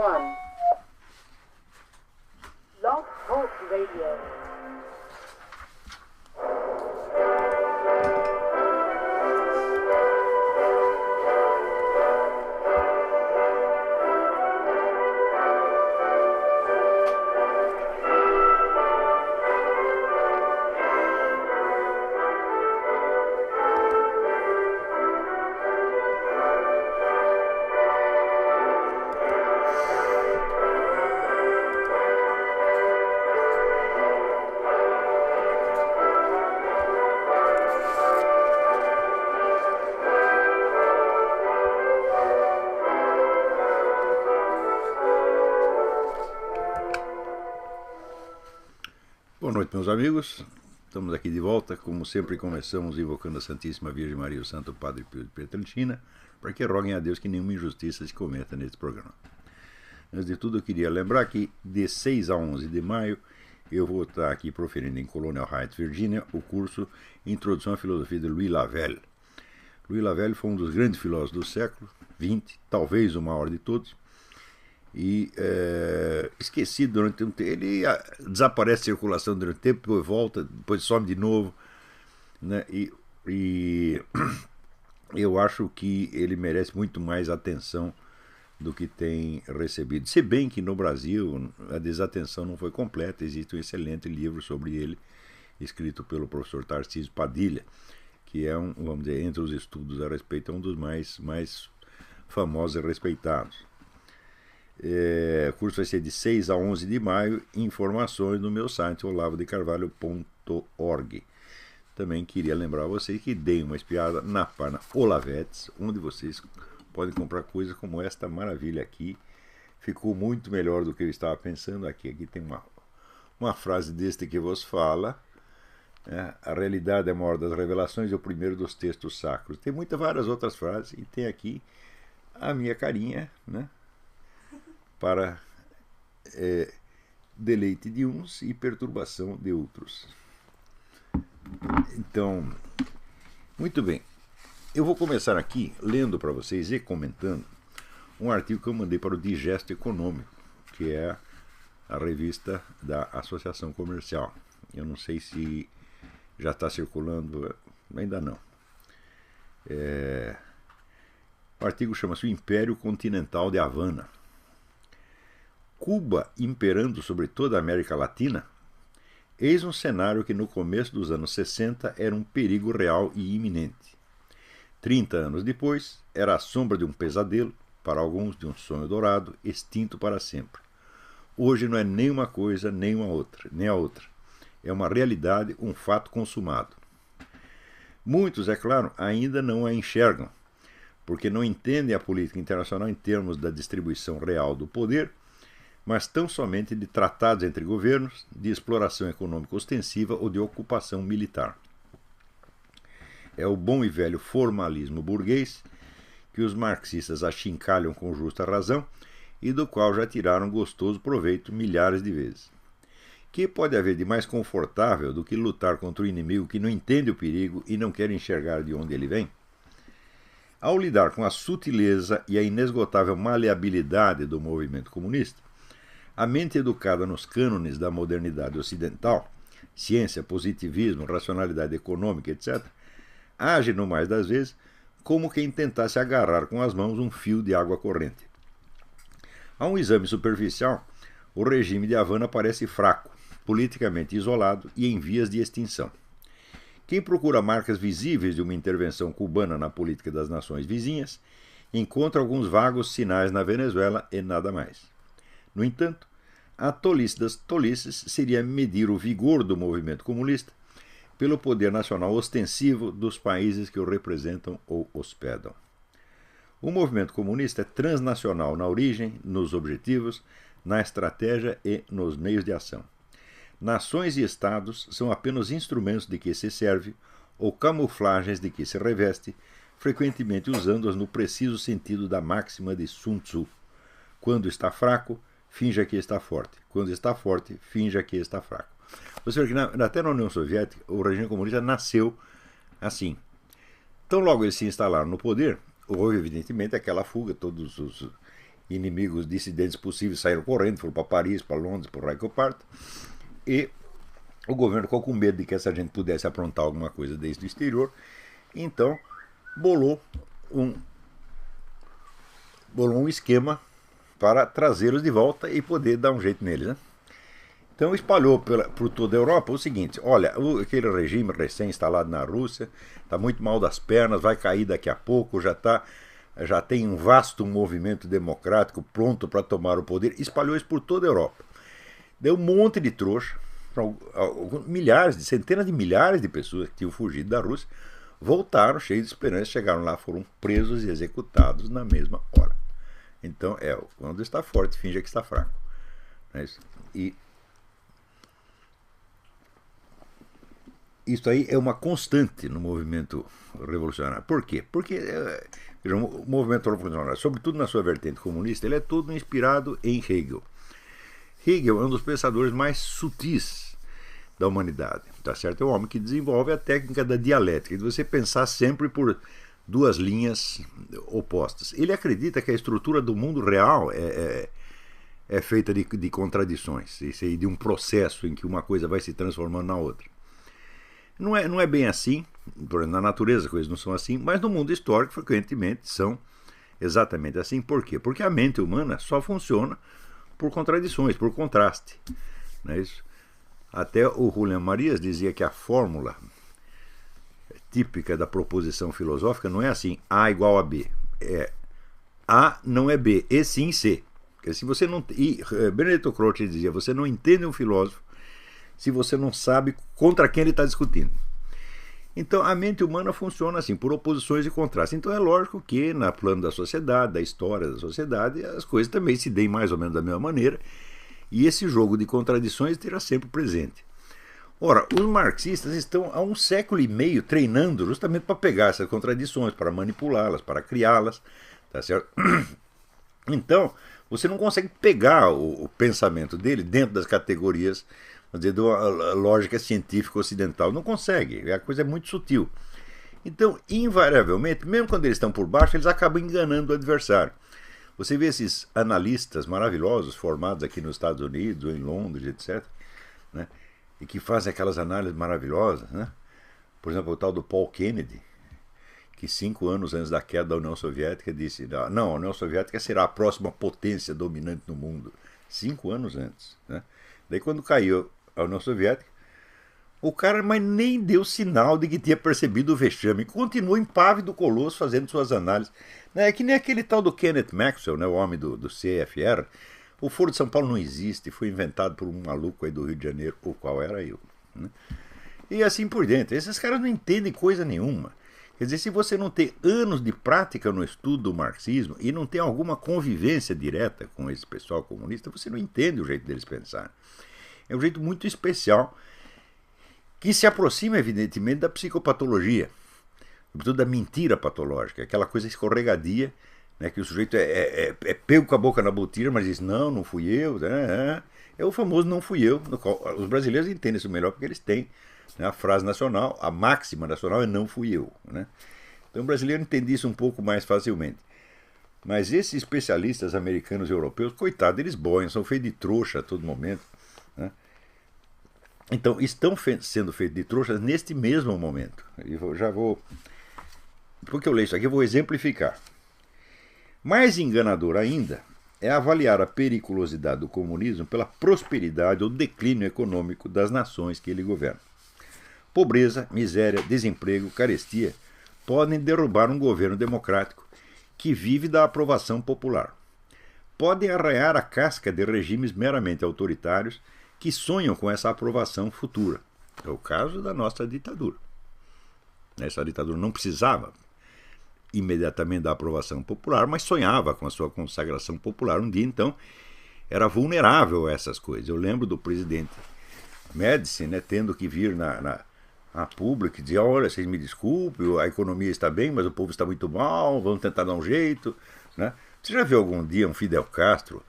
1. Blog Talk Radio. Boa noite, meus amigos. Estamos aqui de volta. Como sempre, começamos invocando a Santíssima Virgem Maria e o Santo Padre Pio de Pietrelcina, para que roguem a Deus que nenhuma injustiça se cometa neste programa. Antes de tudo, eu queria lembrar que de 6 a 11 de maio eu vou estar aqui proferindo em Colonial Heights, Virgínia, o curso Introdução à Filosofia de Louis Lavelle. Louis Lavelle foi um dos grandes filósofos do século XX, talvez o maior de todos, e esquecido durante um tempo. Ele desaparece da circulação durante um tempo, depois volta, depois some de novo, né? E eu acho que ele merece muito mais atenção do que tem recebido. Se bem que no Brasil a desatenção não foi completa, existe um excelente livro sobre ele, escrito pelo professor Tarcísio Padilha, que é vamos dizer, entre os estudos a respeito, é um dos mais famosos e respeitados. O curso vai ser de 6 a 11 de maio. Informações no meu site olavodecarvalho.org. Também queria lembrar a vocês que deem uma espiada na página Olavetes, onde vocês podem comprar coisas como esta maravilha aqui. Ficou muito melhor do que eu estava pensando. Aqui tem uma frase deste que vos fala, né? A realidade é a maior das revelações, é o primeiro dos textos sacros. Tem várias outras frases e tem aqui a minha carinha, né? Para deleite de uns e perturbação de outros. Então, muito bem. Eu vou começar aqui lendo para vocês e comentando um artigo que eu mandei para o Digesto Econômico, que é a revista da Associação Comercial. Eu não sei se já está circulando, ainda não. O artigo chama-se O Império Continental de Havana. Cuba imperando sobre toda a América Latina? Eis um cenário que no começo dos anos 60 era um perigo real e iminente. 30 anos depois, era a sombra de um pesadelo, para alguns de um sonho dourado, extinto para sempre. Hoje não é nem uma coisa, nem a outra. É uma realidade, um fato consumado. Muitos, é claro, ainda não a enxergam, porque não entendem a política internacional em termos da distribuição real do poder, mas tão somente de tratados entre governos, de exploração econômica ostensiva ou de ocupação militar. É o bom e velho formalismo burguês que os marxistas achincalham com justa razão e do qual já tiraram gostoso proveito milhares de vezes. Que pode haver de mais confortável do que lutar contra o inimigo que não entende o perigo e não quer enxergar de onde ele vem? Ao lidar com a sutileza e a inesgotável maleabilidade do movimento comunista, a mente educada nos cânones da modernidade ocidental, ciência, positivismo, racionalidade econômica, etc., age, no mais das vezes, como quem tentasse agarrar com as mãos um fio de água corrente. A um exame superficial, o regime de Havana parece fraco, politicamente isolado e em vias de extinção. Quem procura marcas visíveis de uma intervenção cubana na política das nações vizinhas, encontra alguns vagos sinais na Venezuela e nada mais. No entanto, a tolice das tolices seria medir o vigor do movimento comunista pelo poder nacional ostensivo dos países que o representam ou hospedam. O movimento comunista é transnacional na origem, nos objetivos, na estratégia e nos meios de ação. Nações e estados são apenas instrumentos de que se serve ou camuflagens de que se reveste, frequentemente usando-as no preciso sentido da máxima de Sun Tzu. Quando está fraco, finja que está forte. Quando está forte, finja que está fraco. Você vê que até na União Soviética, o regime comunista nasceu assim. Então, logo eles se instalaram no poder, houve evidentemente aquela fuga, inimigos dissidentes possíveis saíram correndo, foram para Paris, para Londres, para o raio que eu parto. E o governo ficou com medo de que essa gente pudesse aprontar alguma coisa desde o exterior. Então, bolou um esquema para trazê-los de volta e poder dar um jeito neles, né? Então espalhou por toda a Europa o seguinte: olha, aquele regime recém-instalado na Rússia está muito mal das pernas, vai cair daqui a pouco, já tem um vasto movimento democrático pronto para tomar o poder. Espalhou isso por toda a Europa. Deu um monte de trouxa, centenas de milhares de pessoas que tinham fugido da Rússia, voltaram cheios de esperança, chegaram lá, foram presos e executados na mesma hora. Então, quando está forte, finge que está fraco. Não é isso? E isso aí é uma constante no movimento revolucionário. Por quê? Porque o movimento revolucionário, sobretudo na sua vertente comunista, ele é todo inspirado em Hegel. Hegel é um dos pensadores mais sutis da humanidade. Tá certo? É um homem que desenvolve a técnica da dialética, de você pensar sempre por duas linhas opostas. Ele acredita que a estrutura do mundo real é feita de contradições, e de um processo em que uma coisa vai se transformando na outra. Não é bem assim, na natureza as coisas não são assim, mas no mundo histórico frequentemente são exatamente assim. Por quê? Porque a mente humana só funciona por contradições, por contraste. Não é isso? Até o Julián Marías dizia que a fórmula típica da proposição filosófica não é assim: A igual a B. É A não é B, e sim C. Porque se você não, e Benedetto Croce dizia: você não entende um filósofo se você não sabe contra quem ele está discutindo. Então a mente humana funciona assim, por oposições e contrastes. Então é lógico que na plano da sociedade, da história da sociedade, as coisas também se deem mais ou menos da mesma maneira, e esse jogo de contradições terá sempre presente. Ora, os marxistas estão há 1,5 século treinando justamente para pegar essas contradições, para manipulá-las, para criá-las, tá certo? Então, você não consegue pegar o pensamento dele dentro das categorias, vamos dizer, da lógica científica ocidental. Não consegue, a coisa é muito sutil. Então, invariavelmente, mesmo quando eles estão por baixo, eles acabam enganando o adversário. Você vê esses analistas maravilhosos formados aqui nos Estados Unidos ou em Londres, etc., né, e que fazem aquelas análises maravilhosas, né? Por exemplo, o tal do Paul Kennedy, que 5 anos antes da queda da União Soviética disse: não, a União Soviética será a próxima potência dominante no mundo. 5 anos antes, né? Daí quando caiu a União Soviética, o cara mas nem deu sinal de que tinha percebido o vexame. Continuou impávido colosso fazendo suas análises. É que nem aquele tal do Kenneth Maxwell, né, o homem do CFR. O Foro de São Paulo não existe, foi inventado por um maluco aí do Rio de Janeiro, o qual era eu. Né? E assim por diante. Esses caras não entendem coisa nenhuma. Quer dizer, se você não tem anos de prática no estudo do marxismo e não tem alguma convivência direta com esse pessoal comunista, você não entende o jeito deles pensar. É um jeito muito especial que se aproxima, evidentemente, da psicopatologia, sobretudo da mentira patológica, aquela coisa escorregadia, né, que o sujeito é pego com a boca na botija, mas diz: não fui eu. É o famoso não fui eu. No qual os brasileiros entendem isso melhor porque eles têm, né, a frase nacional, a máxima nacional é não fui eu. Né? Então o brasileiro entende isso um pouco mais facilmente. Mas esses especialistas americanos e europeus, coitados, eles boiam, são feitos de trouxa a todo momento. Né? Então estão sendo feitos de trouxas neste mesmo momento. Porque eu leio isso aqui, eu vou exemplificar. Mais enganador ainda é avaliar a periculosidade do comunismo pela prosperidade ou declínio econômico das nações que ele governa. Pobreza, miséria, desemprego, carestia podem derrubar um governo democrático que vive da aprovação popular. Podem arranhar a casca de regimes meramente autoritários que sonham com essa aprovação futura. É o caso da nossa ditadura. Essa ditadura não precisava imediatamente da aprovação popular, mas sonhava com a sua consagração popular um dia, então era vulnerável a essas coisas. Eu lembro do presidente Médici, né, tendo que vir na pública e dizer: olha, vocês me desculpem, a economia está bem, mas o povo está muito mal, vamos tentar dar um jeito. Né? Você já viu algum dia um Fidel Castro,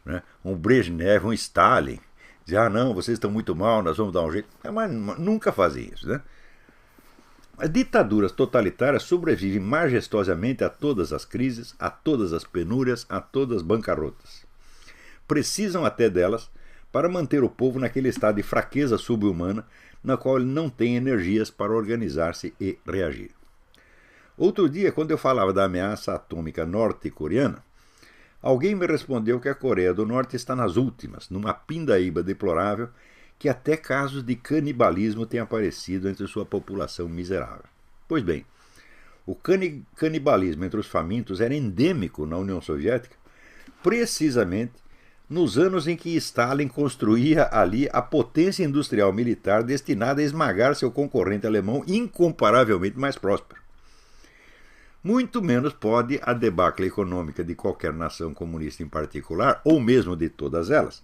né, um Brezhnev, um Stalin, dizer: não, vocês estão muito mal, nós vamos dar um jeito? Mas nunca fazem isso, né? As ditaduras totalitárias sobrevivem majestosamente a todas as crises, a todas as penúrias, a todas as bancarrotas. Precisam até delas para manter o povo naquele estado de fraqueza subhumana na qual ele não tem energias para organizar-se e reagir. Outro dia, quando eu falava da ameaça atômica norte-coreana, alguém me respondeu que a Coreia do Norte está nas últimas, numa pindaíba deplorável, que até casos de canibalismo têm aparecido entre sua população miserável. Pois bem, o canibalismo entre os famintos era endêmico na União Soviética, precisamente nos anos em que Stalin construía ali a potência industrial militar destinada a esmagar seu concorrente alemão incomparavelmente mais próspero. Muito menos pode a debacle econômica de qualquer nação comunista em particular, ou mesmo de todas elas,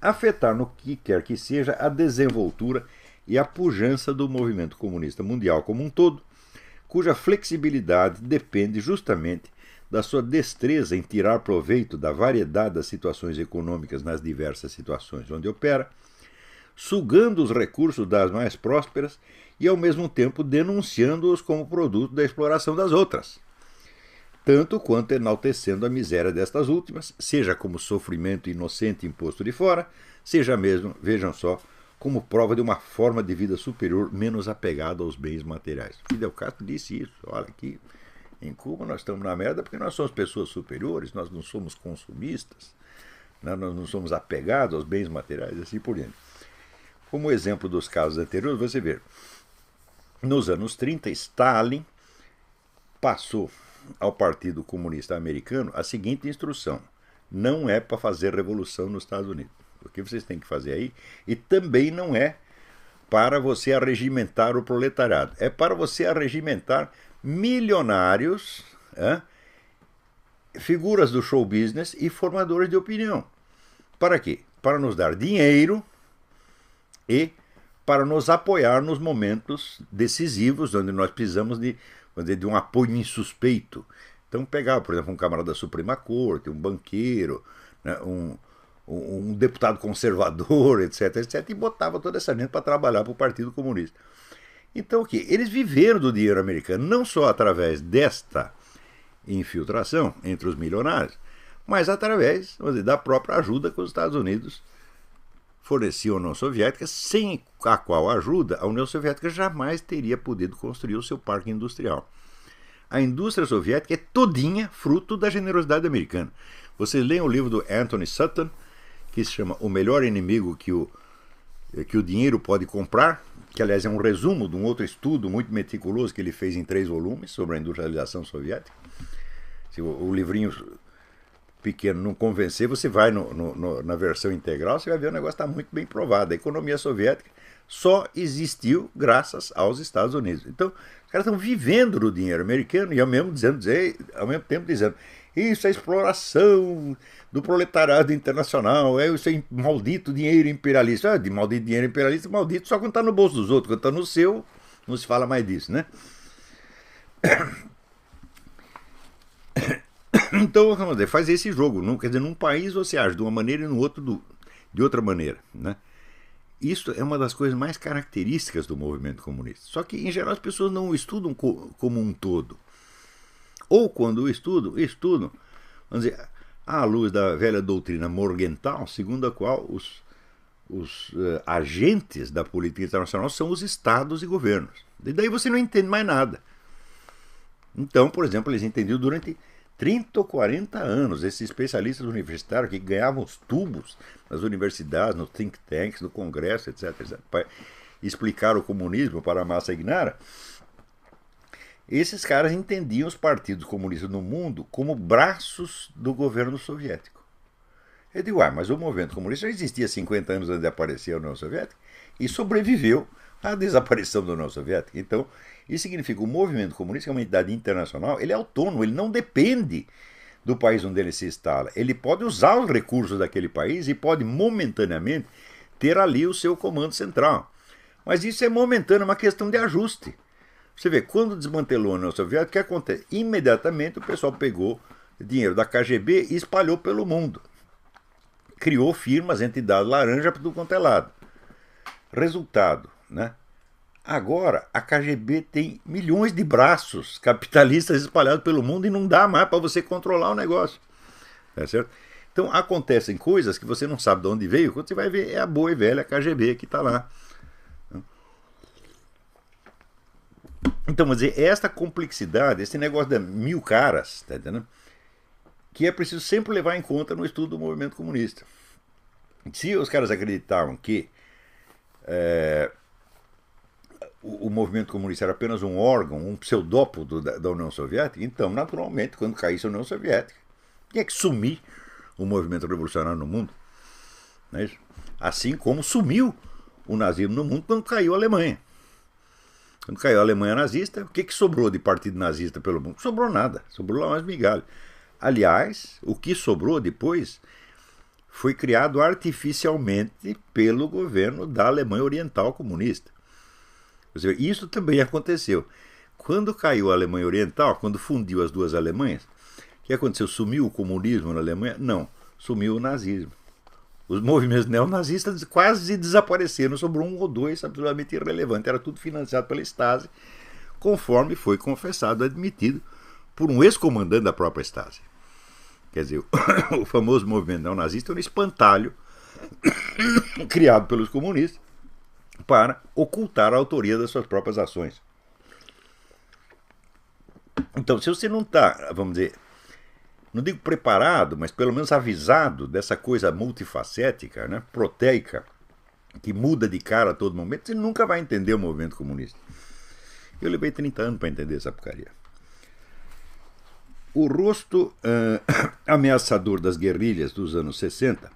afetar no que quer que seja a desenvoltura e a pujança do movimento comunista mundial como um todo, cuja flexibilidade depende justamente da sua destreza em tirar proveito da variedade das situações econômicas nas diversas situações onde opera, sugando os recursos das mais prósperas e ao mesmo tempo denunciando-os como produto da exploração das outras, tanto quanto enaltecendo a miséria destas últimas, seja como sofrimento inocente imposto de fora, seja mesmo, vejam só, como prova de uma forma de vida superior menos apegada aos bens materiais. Fidel Castro disse isso. Olha, aqui em Cuba nós estamos na merda porque nós somos pessoas superiores, nós não somos consumistas, nós não somos apegados aos bens materiais e assim por diante. Como exemplo dos casos anteriores, você vê, nos anos 30, Stalin passou ao Partido Comunista Americano a seguinte instrução: não é para fazer revolução nos Estados Unidos. O que vocês têm que fazer aí? E também não é para você arregimentar o proletariado. É para você arregimentar milionários, figuras do show business e formadores de opinião. Para quê? Para nos dar dinheiro e para nos apoiar nos momentos decisivos, onde nós precisamos de um apoio insuspeito. Então pegava, por exemplo, um camarada da Suprema Corte, um banqueiro, né, um deputado conservador, etc., e botava toda essa gente para trabalhar para o Partido Comunista. Então o que? Eles viveram do dinheiro americano, não só através desta infiltração entre os milionários, mas através da própria ajuda que os Estados Unidos forneciam à União Soviética, sem a qual ajuda a União Soviética jamais teria podido construir o seu parque industrial. A indústria soviética é todinha fruto da generosidade americana. Vocês leem o livro do Anthony Sutton, que se chama O Melhor Inimigo que o Dinheiro Pode Comprar, que aliás é um resumo de um outro estudo muito meticuloso que ele fez em 3 volumes sobre a industrialização soviética. Se o livrinho pequeno não convencer, você vai na versão integral, você vai ver o negócio está muito bem provado. A economia soviética só existiu graças aos Estados Unidos. Então, os caras estão vivendo do dinheiro americano e ao mesmo tempo dizendo isso é exploração do proletariado internacional, isso é maldito dinheiro imperialista. De maldito dinheiro imperialista, maldito só quando está no bolso dos outros, quando está no seu, não se fala mais disso, né? Então, vamos dizer, faz esse jogo. Quer dizer, num país você age de uma maneira e no outro de outra maneira, né? Isso é uma das coisas mais características do movimento comunista. Só que, em geral, as pessoas não o estudam como um todo. Ou, quando estudam, vamos dizer, à luz da velha doutrina Morgenthau, segundo a qual os agentes da política internacional são os estados e governos. E daí você não entende mais nada. Então, por exemplo, eles entendiam durante 30 ou 40 anos, esses especialistas universitários que ganhavam os tubos nas universidades, nos think tanks, no Congresso, etc., para explicar o comunismo para a massa ignara, esses caras entendiam os partidos comunistas no mundo como braços do governo soviético. Eu digo, mas o movimento comunista já existia 50 anos antes de aparecer a União Soviética e sobreviveu à desaparição da União Soviética. Então, isso significa que o movimento comunista é uma entidade internacional, ele é autônomo, ele não depende do país onde ele se instala. Ele pode usar os recursos daquele país e pode momentaneamente ter ali o seu comando central. Mas isso é momentâneo, é uma questão de ajuste. Você vê, quando desmantelou a União Soviética, o que acontece? Imediatamente o pessoal pegou dinheiro da KGB e espalhou pelo mundo. Criou firmas, entidades laranja para tudo quanto é lado. Resultado, né? Agora, a KGB tem milhões de braços capitalistas espalhados pelo mundo e não dá mais para você controlar o negócio. Tá certo? Então, acontecem coisas que você não sabe de onde veio, quando você vai ver, é a boa e velha KGB que está lá. Então, vamos dizer, esta complexidade, esse negócio de 1000 caras, tá entendendo? Que é preciso sempre levar em conta no estudo do movimento comunista. Se os caras acreditavam que o movimento comunista era apenas um órgão, um pseudópodo da União Soviética, então, naturalmente, quando caísse a União Soviética, tinha que sumir o movimento revolucionário no mundo. Não é isso? Assim como sumiu o nazismo no mundo quando caiu a Alemanha. Quando caiu a Alemanha nazista, o que sobrou de partido nazista pelo mundo? Não sobrou nada, sobrou lá umas migalhas. Aliás, o que sobrou depois foi criado artificialmente pelo governo da Alemanha Oriental comunista. Ou seja, isso também aconteceu. Quando caiu a Alemanha Oriental, quando fundiu as duas Alemanhas, o que aconteceu? Sumiu o comunismo na Alemanha? Não, sumiu o nazismo. Os movimentos neonazistas quase desapareceram, sobrou um ou dois absolutamente irrelevantes. Era tudo financiado pela Stasi, conforme foi confessado e admitido por um ex-comandante da própria Stasi. Quer dizer, o famoso movimento neonazista é um espantalho criado pelos comunistas para ocultar a autoria das suas próprias ações. Então, se você não está, vamos dizer, não digo preparado, mas pelo menos avisado dessa coisa multifacética, né, proteica, que muda de cara a todo momento, você nunca vai entender o movimento comunista. Eu levei 30 anos para entender essa porcaria. O rosto ameaçador das guerrilhas dos anos 60,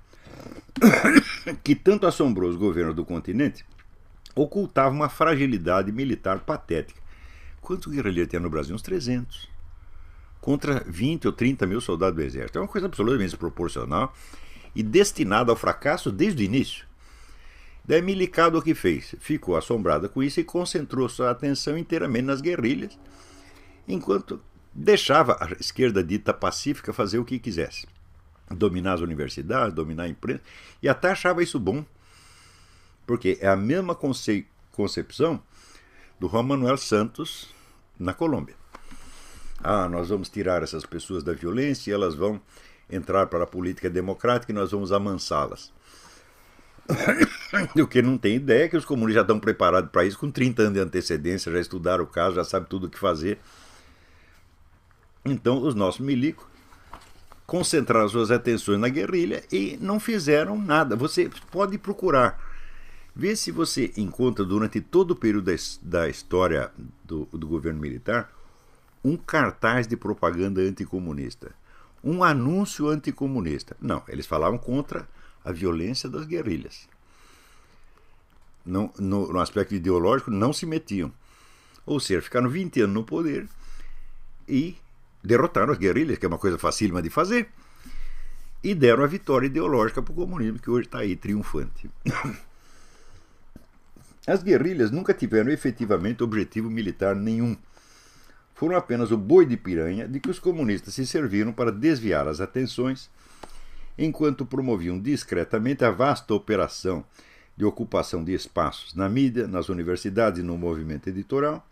que tanto assombrou os governos do continente, ocultava uma fragilidade militar patética. Quantos guerrilheiros tinha no Brasil? Uns 300. Contra 20 ou 30 mil soldados do exército. É uma coisa absolutamente desproporcional e destinada ao fracasso desde o início. Daí Milicado o que fez? Ficou assombrada com isso e concentrou sua atenção inteiramente nas guerrilhas, enquanto deixava a esquerda dita pacífica fazer o que quisesse. Dominar as universidades, dominar a imprensa, e até achava isso bom, porque é a mesma concepção do Juan Manuel Santos na Colômbia. Nós vamos tirar essas pessoas da violência e elas vão entrar para a política democrática e nós vamos amansá-las. O que não tem ideia é que os comunistas já estão preparados para isso com 30 anos de antecedência, já estudaram o caso, já sabem tudo o que fazer. Então os nossos milicos concentraram suas atenções na guerrilha e não fizeram nada. Você pode procurar, ver se você encontra durante todo o período da história do governo militar um cartaz de propaganda anticomunista, um anúncio anticomunista. Não, eles falavam contra a violência das guerrilhas. No aspecto ideológico, não se metiam. Ou seja, ficaram 20 anos no poder e derrotaram as guerrilhas, que é uma coisa facílima de fazer, e deram a vitória ideológica para o comunismo, que hoje está aí triunfante. As guerrilhas nunca tiveram efetivamente objetivo militar nenhum. Foram apenas o boi de piranha de que os comunistas se serviram para desviar as atenções, enquanto promoviam discretamente a vasta operação de ocupação de espaços na mídia, nas universidades e no movimento editorial,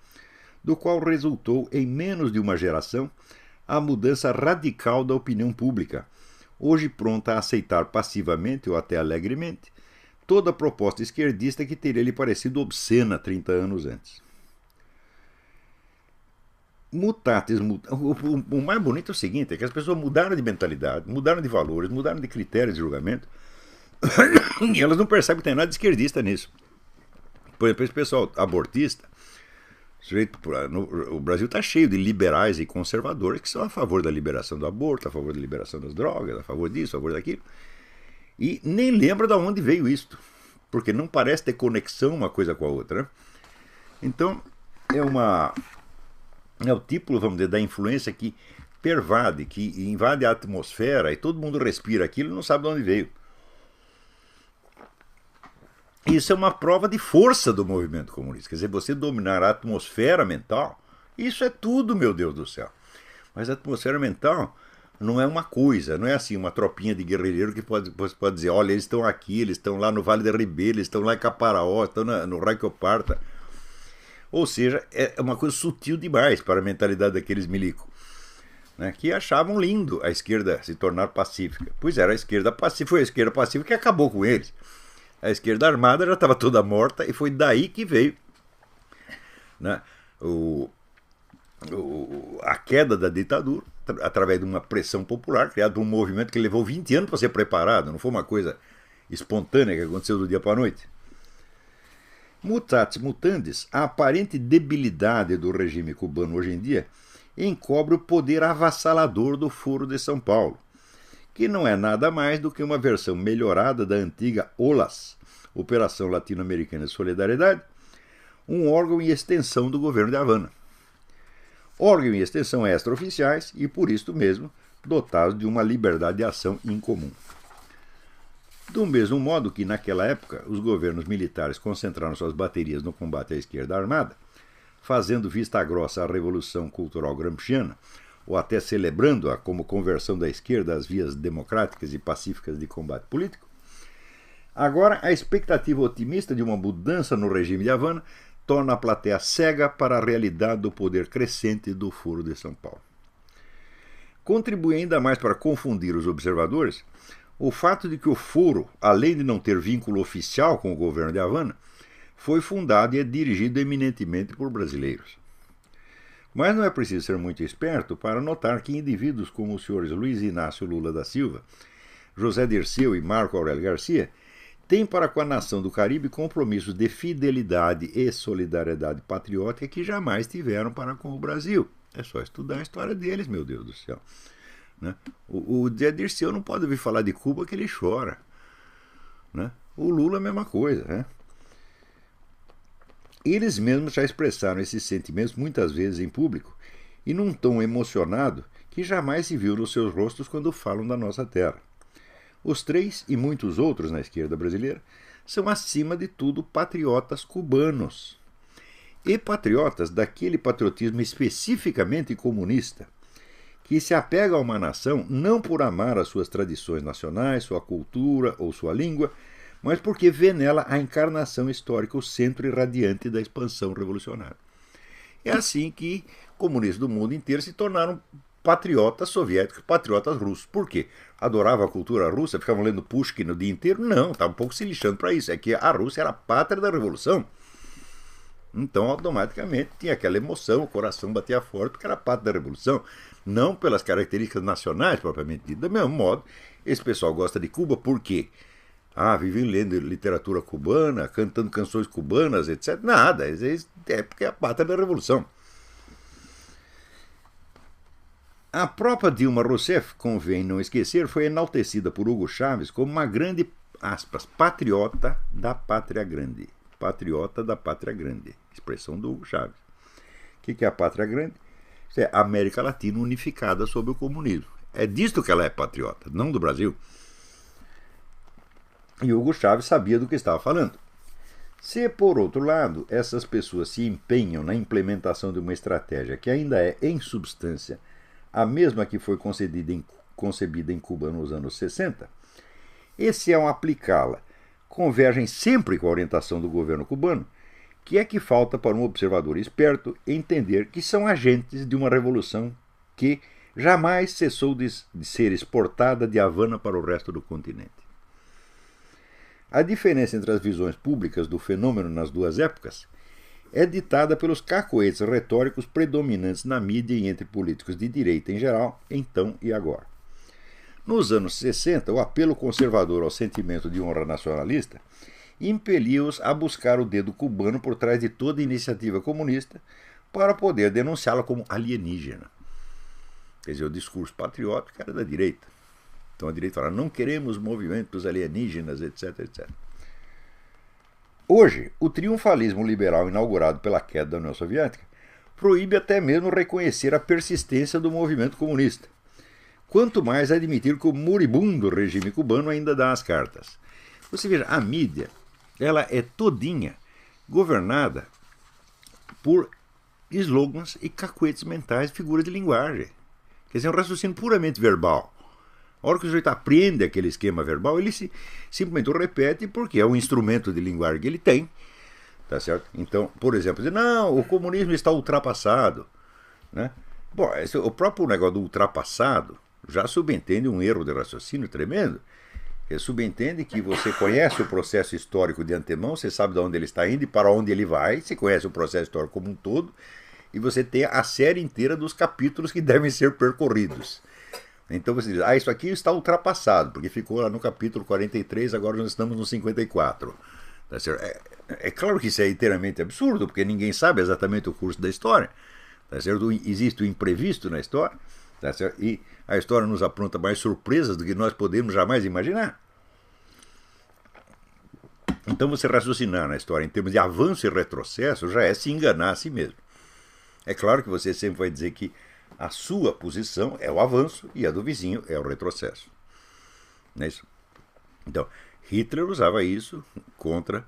do qual resultou, em menos de uma geração, a mudança radical da opinião pública, hoje pronta a aceitar passivamente ou até alegremente toda proposta esquerdista que teria lhe parecido obscena 30 anos antes. Mutatis o mais bonito é o seguinte, é que as pessoas mudaram de mentalidade, mudaram de valores, mudaram de critérios de julgamento e elas não percebem que tem nada de esquerdista nisso. Por exemplo, esse pessoal abortista, o Brasil está cheio de liberais e conservadores que são a favor da liberação do aborto, a favor da liberação das drogas, a favor disso, a favor daquilo, e nem lembra de onde veio isto, porque não parece ter conexão uma coisa com a outra, né? Então é o tipo, vamos dizer, da influência que pervade, que invade a atmosfera e todo mundo respira aquilo e não sabe de onde veio. Isso é uma prova de força do movimento comunista. Quer dizer, você dominar a atmosfera mental, isso é tudo, meu Deus do céu. Mas a atmosfera mental não é uma coisa, não é assim uma tropinha de guerrilheiro que você pode dizer, olha, eles estão aqui, eles estão lá no Vale da Ribeira, eles estão lá em Caparaó, estão no Raio que eu parta. Ou seja, é uma coisa sutil demais para a mentalidade daqueles milicos, né, que achavam lindo a esquerda se tornar pacífica. Pois era a esquerda pacífica, foi a esquerda pacífica que acabou com eles. A esquerda armada já estava toda morta e foi daí que veio, né, a queda da ditadura, através de uma pressão popular, criado um movimento que levou 20 anos para ser preparado, não foi uma coisa espontânea que aconteceu do dia para a noite. Mutatis mutandis, a aparente debilidade do regime cubano hoje em dia encobre o poder avassalador do Foro de São Paulo, que não é nada mais do que uma versão melhorada da antiga OLAS, Operação Latino-Americana de Solidariedade, um órgão em extensão do governo de Havana. Órgão em extensão extraoficiais e, por isto mesmo, dotados de uma liberdade de ação incomum. Do mesmo modo que, naquela época, os governos militares concentraram suas baterias no combate à esquerda armada, fazendo vista grossa à Revolução Cultural Gramsciana, ou até celebrando-a como conversão da esquerda às vias democráticas e pacíficas de combate político, agora a expectativa otimista de uma mudança no regime de Havana torna a plateia cega para a realidade do poder crescente do Foro de São Paulo. Contribui ainda mais para confundir os observadores o fato de que o Foro, além de não ter vínculo oficial com o governo de Havana, foi fundado e é dirigido eminentemente por brasileiros. Mas não é preciso ser muito esperto para notar que indivíduos como os senhores Luiz Inácio Lula da Silva, José Dirceu e Marco Aurélio Garcia têm para com a nação do Caribe compromissos de fidelidade e solidariedade patriótica que jamais tiveram para com o Brasil. É só estudar a história deles, meu Deus do céu. Né? O Zé Dirceu não pode ouvir falar de Cuba que ele chora. Né? O Lula a mesma coisa. Né? Eles mesmos já expressaram esses sentimentos muitas vezes em público e num tom emocionado que jamais se viu nos seus rostos quando falam da nossa terra. Os três e muitos outros na esquerda brasileira são, acima de tudo, patriotas cubanos. E patriotas daquele patriotismo especificamente comunista, que se apega a uma nação não por amar as suas tradições nacionais, sua cultura ou sua língua, mas porque vê nela a encarnação histórica, o centro irradiante da expansão revolucionária. É assim que comunistas do mundo inteiro se tornaram patriotas soviéticos, patriotas russos. Por quê? Adoravam a cultura russa, ficavam lendo Pushkin o dia inteiro? Não, estava um pouco se lixando para isso. É que a Rússia era a pátria da revolução. Então, automaticamente, tinha aquela emoção, o coração batia forte, porque era a pátria da revolução. Não pelas características nacionais, propriamente ditas. Do mesmo modo, esse pessoal gosta de Cuba por quê? Vivem lendo literatura cubana, cantando canções cubanas, etc. Nada, é porque é a pátria da revolução. A própria Dilma Rousseff, convém não esquecer, foi enaltecida por Hugo Chávez como uma grande, aspas, patriota da pátria grande. Patriota da pátria grande. Expressão do Hugo Chávez. O que é a pátria grande? Isso é a América Latina unificada sob o comunismo. É disto que ela é patriota, não do Brasil. E Hugo Chávez sabia do que estava falando. Se, por outro lado, essas pessoas se empenham na implementação de uma estratégia que ainda é, em substância, a mesma que foi concebida em Cuba nos anos 60, e se ao aplicá-la convergem sempre com a orientação do governo cubano, que é que falta para um observador esperto entender que são agentes de uma revolução que jamais cessou de ser exportada de Havana para o resto do continente. A diferença entre as visões públicas do fenômeno nas duas épocas é ditada pelos cacoetes retóricos predominantes na mídia e entre políticos de direita em geral, então e agora. Nos anos 60, o apelo conservador ao sentimento de honra nacionalista impelia-os a buscar o dedo cubano por trás de toda iniciativa comunista para poder denunciá-la como alienígena. Quer dizer, o discurso patriótico era da direita. Então a direita fala, não queremos movimentos alienígenas, etc, etc. Hoje, o triunfalismo liberal inaugurado pela queda da União Soviética proíbe até mesmo reconhecer a persistência do movimento comunista. Quanto mais admitir que o moribundo regime cubano ainda dá as cartas. Você veja, a mídia, ela é todinha governada por slogans e cacuetes mentais, figuras de linguagem. Quer dizer, um raciocínio puramente verbal. A hora que o sujeito aprende aquele esquema verbal, ele simplesmente o repete porque é um instrumento de linguagem que ele tem, Tá certo? Então, por exemplo, dizer, não, o comunismo está ultrapassado. Né? Bom, o próprio negócio do ultrapassado já subentende um erro de raciocínio tremendo. Ele subentende que você conhece o processo histórico de antemão, você sabe de onde ele está indo e para onde ele vai, você conhece o processo histórico como um todo, e você tem a série inteira dos capítulos que devem ser percorridos. Então você diz, isso aqui está ultrapassado, porque ficou lá no capítulo 43, agora nós estamos no 54. Tá certo? É claro que isso é inteiramente absurdo, porque ninguém sabe exatamente o curso da história. Tá certo? Existe o imprevisto na história, tá certo? E a história nos apronta mais surpresas do que nós podemos jamais imaginar. Então você raciocinar na história em termos de avanço e retrocesso já é se enganar a si mesmo. É claro que você sempre vai dizer que a sua posição é o avanço e a do vizinho é o retrocesso. Não é isso? Então, Hitler usava isso contra,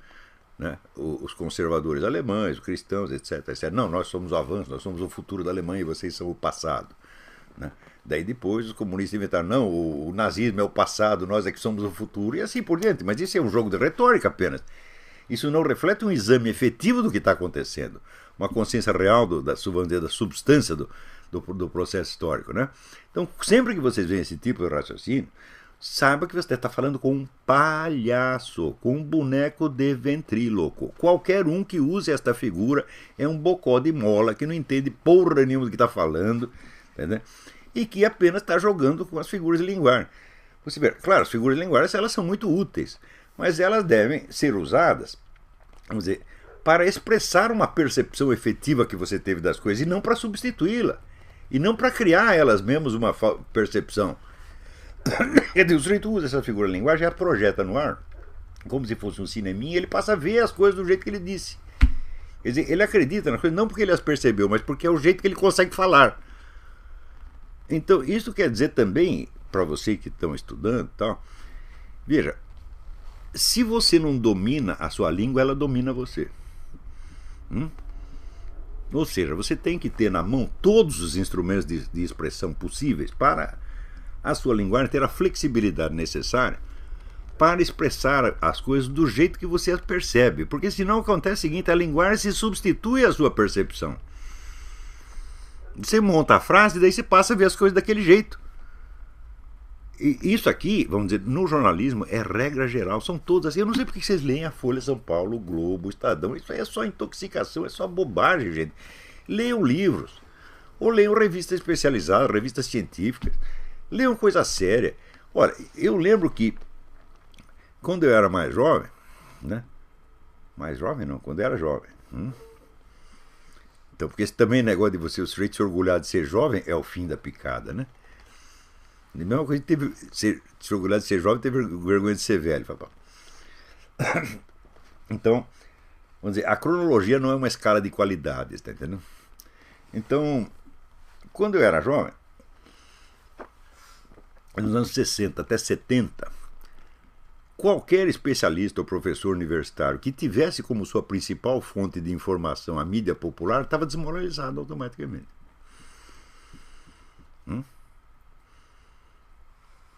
né, os conservadores alemães, os cristãos, etc, etc. Não, nós somos o avanço, nós somos o futuro da Alemanha e vocês são o passado. Né? Daí depois os comunistas inventaram, não, o nazismo é o passado, nós é que somos o futuro, e assim por diante. Mas isso é um jogo de retórica apenas. Isso não reflete um exame efetivo do que está acontecendo, uma consciência real da substância do processo histórico. Né? Então, sempre que vocês veem esse tipo de raciocínio, saiba que você está falando com um palhaço, com um boneco de ventríloco. Qualquer um que use esta figura é um bocó de mola que não entende porra nenhuma do que está falando, entendeu? E que apenas está jogando com as figuras de linguagem. Você vê, claro, as figuras de linguagem elas são muito úteis, mas elas devem ser usadas, vamos dizer, para expressar uma percepção efetiva que você teve das coisas e não para substituí-la. E não para criar elas mesmas uma percepção. O sujeito usa essa figura de linguagem e a projeta no ar, como se fosse um cineminha, e ele passa a ver as coisas do jeito que ele disse. Quer dizer, ele acredita nas coisas não porque ele as percebeu, mas porque é o jeito que ele consegue falar. Então, isso quer dizer também, para vocês que estão estudando e tal, veja, se você não domina a sua língua, ela domina você. Ou seja, você tem que ter na mão todos os instrumentos de expressão possíveis para a sua linguagem ter a flexibilidade necessária para expressar as coisas do jeito que você as percebe. Porque senão acontece o seguinte, a linguagem se substitui à sua percepção. Você monta a frase e daí você passa a ver as coisas daquele jeito. E isso aqui, vamos dizer, no jornalismo é regra geral, são todas assim. Eu não sei porque vocês leem a Folha, São Paulo, o Globo, o Estadão. Isso aí é só intoxicação, é só bobagem, gente. Leiam livros, ou leiam revistas especializadas, revistas científicas. Leiam coisa séria. Olha, eu lembro que quando eu era mais jovem, né? Mais jovem não, quando eu era jovem. Então, porque esse também negócio de você, o sujeito se orgulhar de ser jovem, é o fim da picada, né? A mesma coisa que se orgulhar de ser jovem, teve vergonha de ser velho. Então, vamos dizer, a cronologia não é uma escala de qualidades, tá entendendo? Então, quando eu era jovem, nos anos 60 até 70, qualquer especialista ou professor universitário que tivesse como sua principal fonte de informação a mídia popular estava desmoralizado automaticamente.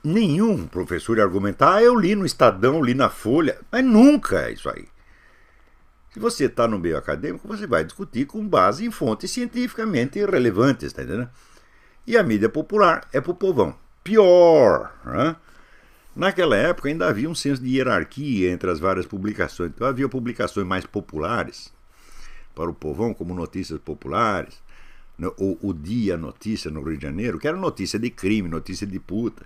Nenhum professor ia argumentar, eu li no Estadão, li na Folha, mas nunca é isso aí. Se você está no meio acadêmico, você vai discutir com base em fontes cientificamente relevantes, tá entendendo? E a mídia popular é pro povão. Pior, né? Naquela época ainda havia um senso de hierarquia entre as várias publicações. Então havia publicações mais populares para o povão, como Notícias Populares, ou o Dia Notícia no Rio de Janeiro, que era notícia de crime, notícia de puta.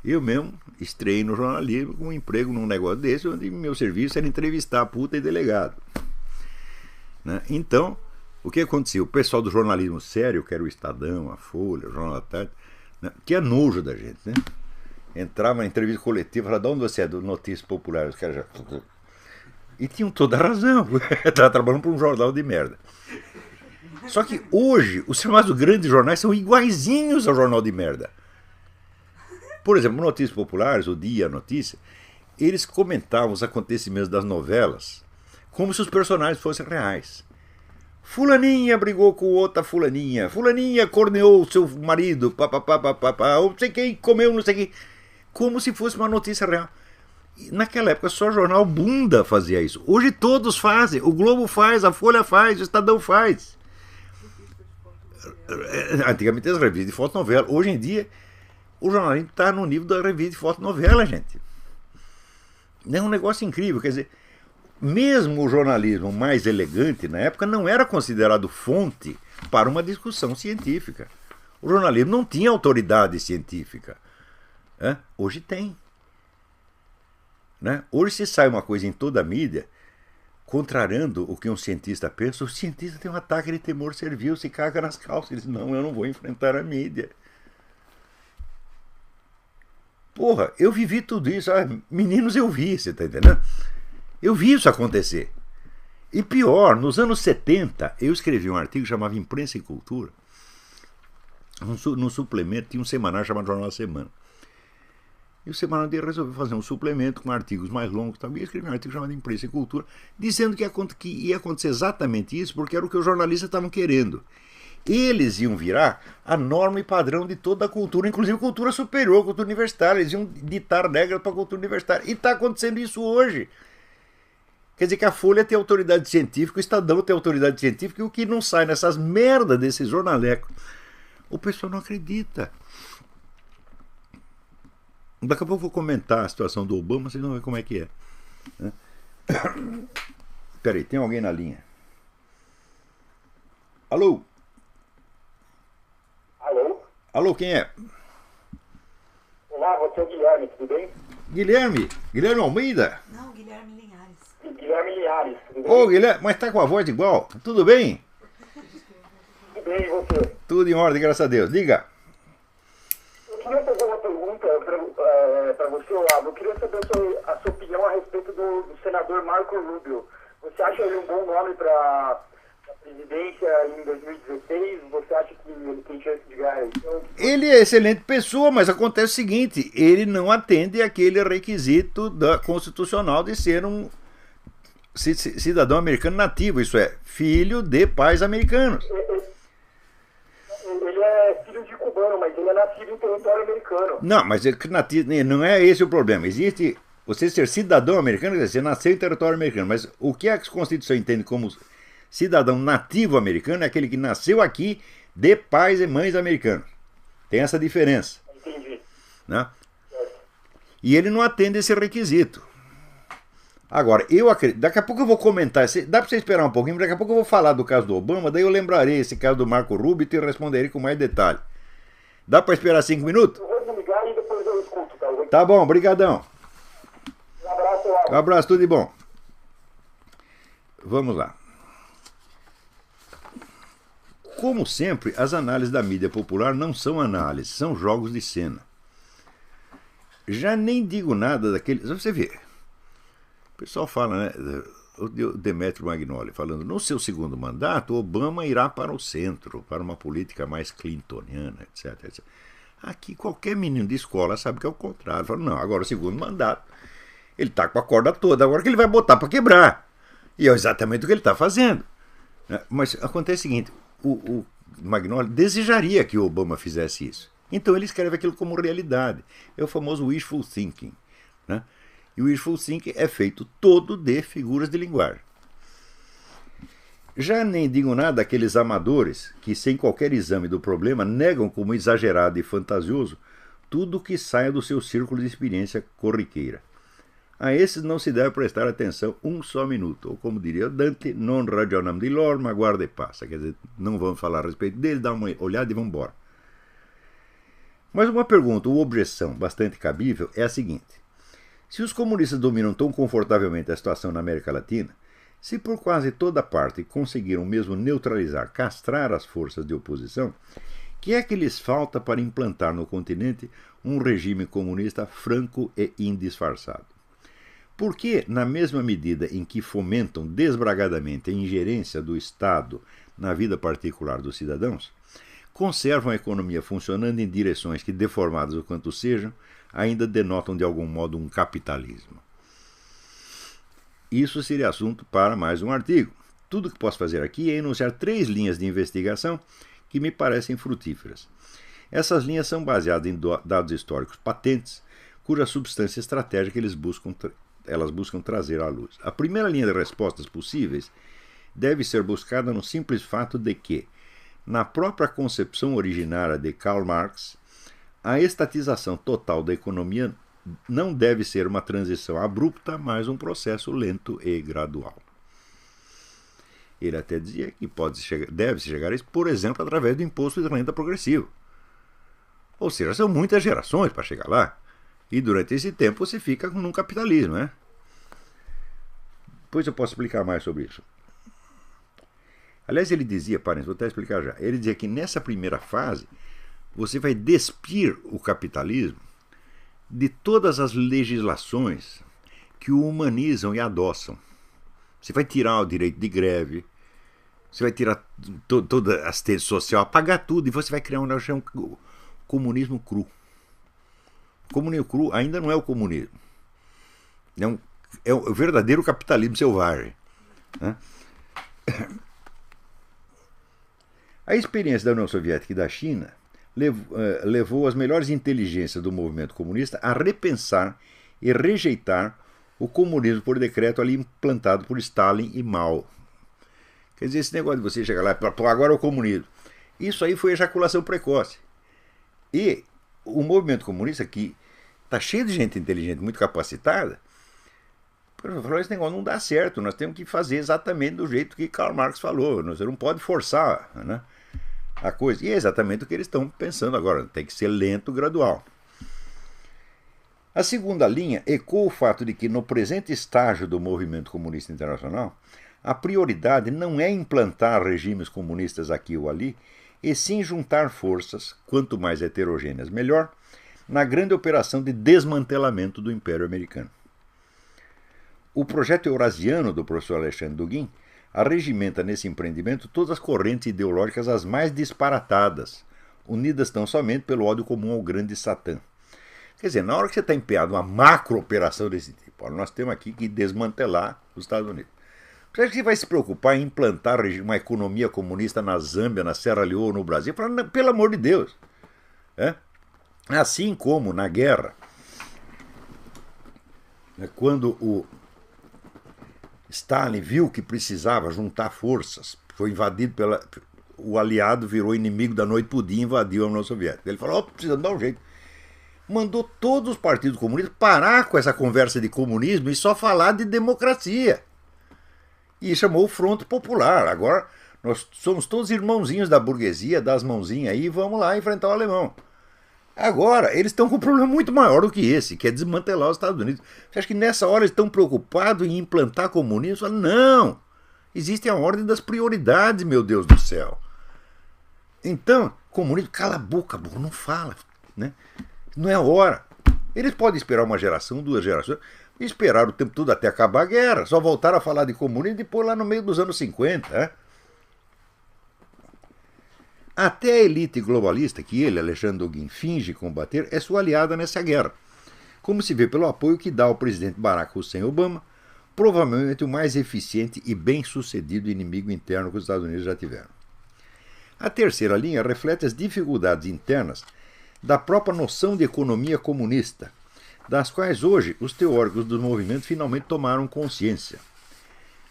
Eu mesmo estreiei no jornalismo com um emprego num negócio desse, onde meu serviço era entrevistar puta e delegado. Né? Então, o que acontecia? O pessoal do jornalismo sério, que era o Estadão, a Folha, o Jornal da Tarde, né? Tinha nojo da gente, né? Entrava na entrevista coletiva, falava, de onde você é? Do Notícias Populares. Os caras já... E tinham toda a razão. Estava trabalhando para um jornal de merda. Só que hoje, os chamados grandes jornais são iguaizinhos ao jornal de merda. Por exemplo, Notícias Populares, o Dia, a Notícia, eles comentavam os acontecimentos das novelas como se os personagens fossem reais. Fulaninha brigou com outra fulaninha, fulaninha corneou seu marido, papapá, não sei quem comeu, não sei quem, como se fosse uma notícia real. Naquela época só o jornal bunda fazia isso. Hoje todos fazem. O Globo faz, a Folha faz, o Estadão faz. Antigamente as revistas de fotonovela. Hoje em dia o jornalismo está no nível da revista de fotonovela, gente. É um negócio incrível. Quer dizer, mesmo o jornalismo mais elegante na época não era considerado fonte para uma discussão científica. O jornalismo não tinha autoridade científica. Hoje tem. Né? Hoje se sai uma coisa em toda a mídia, contrariando o que um cientista pensa, o cientista tem um ataque de temor servil, se caga nas calças, ele diz, não, eu não vou enfrentar a mídia. Porra, eu vivi tudo isso, meninos, eu vi, você tá entendendo? Eu vi isso acontecer. E pior, nos anos 70, eu escrevi um artigo que chamava Imprensa e Cultura, no suplemento, tinha um semanário chamado Jornal da Semana. E o Semanal dele resolveu fazer um suplemento com artigos mais longos também. Eu escrevi um artigo chamado Imprensa e Cultura, dizendo que ia acontecer exatamente isso, porque era o que os jornalistas estavam querendo. Eles iam virar a norma e padrão de toda a cultura, inclusive cultura superior, cultura universitária. Eles iam ditar regras para a cultura universitária. E está acontecendo isso hoje. Quer dizer que a Folha tem autoridade científica, o Estadão tem autoridade científica, e o que não sai nessas merdas desses jornalecos, o pessoal não acredita. Daqui a pouco eu vou comentar a situação do Obama, vocês vão ver como é que é. Peraí, tem alguém na linha? Alô? Alô? Alô, quem é? Olá, você é o Guilherme, tudo bem? Guilherme? Guilherme Almeida? Não, Guilherme Linhares. Guilherme Linhares, tudo bem? Ô, Guilherme, mas tá com a voz igual. Tudo bem? Tudo bem, e você? Tudo em ordem, graças a Deus. Diga. Eu queria fazer uma pergunta para você, Olavo. Eu queria saber a sua opinião a respeito do senador Marco Rubio. Você acha ele um bom nome para a presidência em 2016? Você acha que ele tem chance de ganhar a eleição? Ele é excelente pessoa, mas acontece o seguinte, ele não atende aquele requisito constitucional de ser um cidadão americano nativo, isso é, filho de pais americanos. Ele é filho de cubano, mas ele é nascido em território americano. Não, mas não é esse o problema. Existe você ser cidadão americano, quer dizer, você nasceu em território americano, mas o que a Constituição entende como cidadão nativo americano é aquele que nasceu aqui de pais e mães americanos. Tem essa diferença. Entendi. Né? E ele não atende esse requisito. Agora, eu acredito, daqui a pouco eu vou comentar, dá para você esperar um pouquinho, daqui a pouco eu vou falar do caso do Obama, daí eu lembrarei esse caso do Marco Rubio e te responderei com mais detalhe. Dá para esperar 5 minutos? Eu vou desligar e depois eu escuto, tá? Tá bom, brigadão. Um abraço, Olavo. Um abraço, tudo de bom. Vamos lá. Como sempre, as análises da mídia popular não são análises, são jogos de cena. Já nem digo nada daqueles... Você vê, o pessoal fala, né? O Demetrio Magnoli falando, no seu segundo mandato, Obama irá para o centro, para uma política mais clintoniana, etc, etc. Aqui qualquer menino de escola sabe que é o contrário. Fala, não, agora o segundo mandato, ele está com a corda toda, agora que ele vai botar para quebrar. E é exatamente o que ele está fazendo. Mas acontece o seguinte, o Magnoli desejaria que o Obama fizesse isso. Então ele escreve aquilo como realidade. É o famoso wishful thinking, né? E o wishful thinking é feito todo de figuras de linguagem. Já nem digo nada daqueles amadores que, sem qualquer exame do problema, negam como exagerado e fantasioso tudo que saia do seu círculo de experiência corriqueira. A esses não se deve prestar atenção um só minuto, ou como diria Dante, non ragionam di lor, ma guarda e passa. Quer dizer, não vamos falar a respeito dele, dá uma olhada e vamos embora. Mas uma pergunta ou objeção bastante cabível é a seguinte. Se os comunistas dominam tão confortavelmente a situação na América Latina, se por quase toda parte conseguiram mesmo neutralizar, castrar as forças de oposição, que é que lhes falta para implantar no continente um regime comunista franco e indisfarçado? Por que, na mesma medida em que fomentam desbragadamente a ingerência do Estado na vida particular dos cidadãos, conservam a economia funcionando em direções que, deformadas o quanto sejam, ainda denotam de algum modo um capitalismo? Isso seria assunto para mais um artigo. Tudo que posso fazer aqui é enunciar 3 linhas de investigação que me parecem frutíferas. Essas linhas são baseadas em dados históricos patentes, cuja substância estratégica elas buscam trazer à luz. A primeira linha de respostas possíveis deve ser buscada no simples fato de que, na própria concepção originária de Karl Marx, a estatização total da economia não deve ser uma transição abrupta, mas um processo lento e gradual. Ele até dizia que deve-se chegar a isso, por exemplo, através do imposto de renda progressivo. Ou seja, são muitas gerações para chegar lá. E durante esse tempo você fica num capitalismo, né? Depois eu posso explicar mais sobre isso. Aliás, ele dizia, parem, vou até explicar já. Ele dizia que nessa primeira fase você vai despir o capitalismo de todas as legislações que o humanizam e adoçam. Você vai tirar o direito de greve, você vai tirar toda a assistência social, apagar tudo, e você vai criar um comunismo cru. O comunismo cru ainda não é o comunismo. É o verdadeiro capitalismo selvagem, né? A experiência da União Soviética e da China levou as melhores inteligências do movimento comunista a repensar e rejeitar o comunismo por decreto ali implantado por Stalin e Mao. Quer dizer, esse negócio de você chegar lá e agora é o comunismo. Isso aí foi ejaculação precoce. E o movimento comunista, que está cheio de gente inteligente, muito capacitada, falou, esse negócio não dá certo, nós temos que fazer exatamente do jeito que Karl Marx falou, você não pode forçar, né, a coisa. E é exatamente o que eles estão pensando agora, tem que ser lento, gradual. A segunda linha ecoa o fato de que, no presente estágio do movimento comunista internacional, a prioridade não é implantar regimes comunistas aqui ou ali, e sim juntar forças, quanto mais heterogêneas melhor, na grande operação de desmantelamento do Império Americano. O projeto eurasiano do professor Alexandre Dugin arregimenta nesse empreendimento todas as correntes ideológicas as mais disparatadas, unidas tão somente pelo ódio comum ao grande Satã. Quer dizer, na hora que você está empenhado numa macro-operação desse tipo, nós temos aqui que desmantelar os Estados Unidos. Você acha que vai se preocupar em implantar uma economia comunista na Zâmbia, na Serra Leoa, no Brasil? Pelo amor de Deus! Assim como na guerra, quando o Stalin viu que precisava juntar forças, foi invadido o aliado virou inimigo da noite pro dia e invadiu a União Soviética. Ele falou, precisamos dar um jeito. Mandou todos os partidos comunistas parar com essa conversa de comunismo e só falar de democracia. E chamou o Fronte Popular. Agora nós somos todos irmãozinhos da burguesia, das mãozinhas aí, e vamos lá enfrentar o alemão. Agora, eles estão com um problema muito maior do que esse, que é desmantelar os Estados Unidos. Você acha que nessa hora eles estão preocupados em implantar comunismo? Não! Existe a ordem das prioridades, meu Deus do céu. Então, comunismo, cala a boca, burro, não fala, né? Não é a hora. Eles podem esperar uma geração, 2 gerações, e esperar o tempo todo até acabar a guerra. Só voltaram a falar de comunismo depois lá no meio dos anos 50, né? Até a elite globalista, que ele, Alexandre Dugin, finge combater, é sua aliada nessa guerra, como se vê pelo apoio que dá ao presidente Barack Hussein Obama, provavelmente o mais eficiente e bem-sucedido inimigo interno que os Estados Unidos já tiveram. A terceira linha reflete as dificuldades internas da própria noção de economia comunista, das quais hoje os teóricos do movimento finalmente tomaram consciência.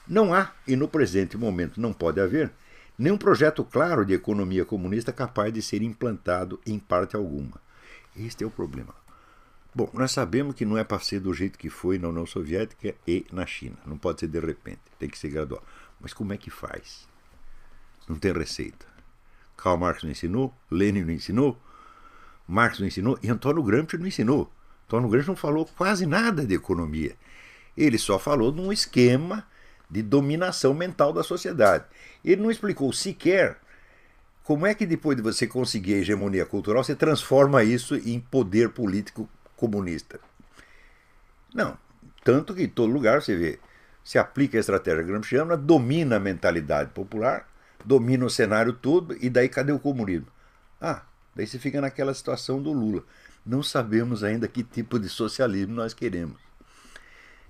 Não há, e no presente momento não pode haver, nenhum projeto claro de economia comunista capaz de ser implantado em parte alguma. Este é o problema. Bom, nós sabemos que não é para ser do jeito que foi na União Soviética e na China. Não pode ser de repente, tem que ser gradual. Mas como é que faz? Não tem receita. Karl Marx não ensinou, Lenin não ensinou, Marx não ensinou e Antônio Gramsci não ensinou. Antônio Gramsci não falou quase nada de economia. Ele só falou de um esquema de dominação mental da sociedade. Ele não explicou sequer como é que depois de você conseguir a hegemonia cultural, você transforma isso em poder político comunista. Não. Tanto que em todo lugar você vê, se aplica a estratégia gramsciana, domina a mentalidade popular, domina o cenário todo, e daí cadê o comunismo? Daí você fica naquela situação do Lula. Não sabemos ainda que tipo de socialismo nós queremos.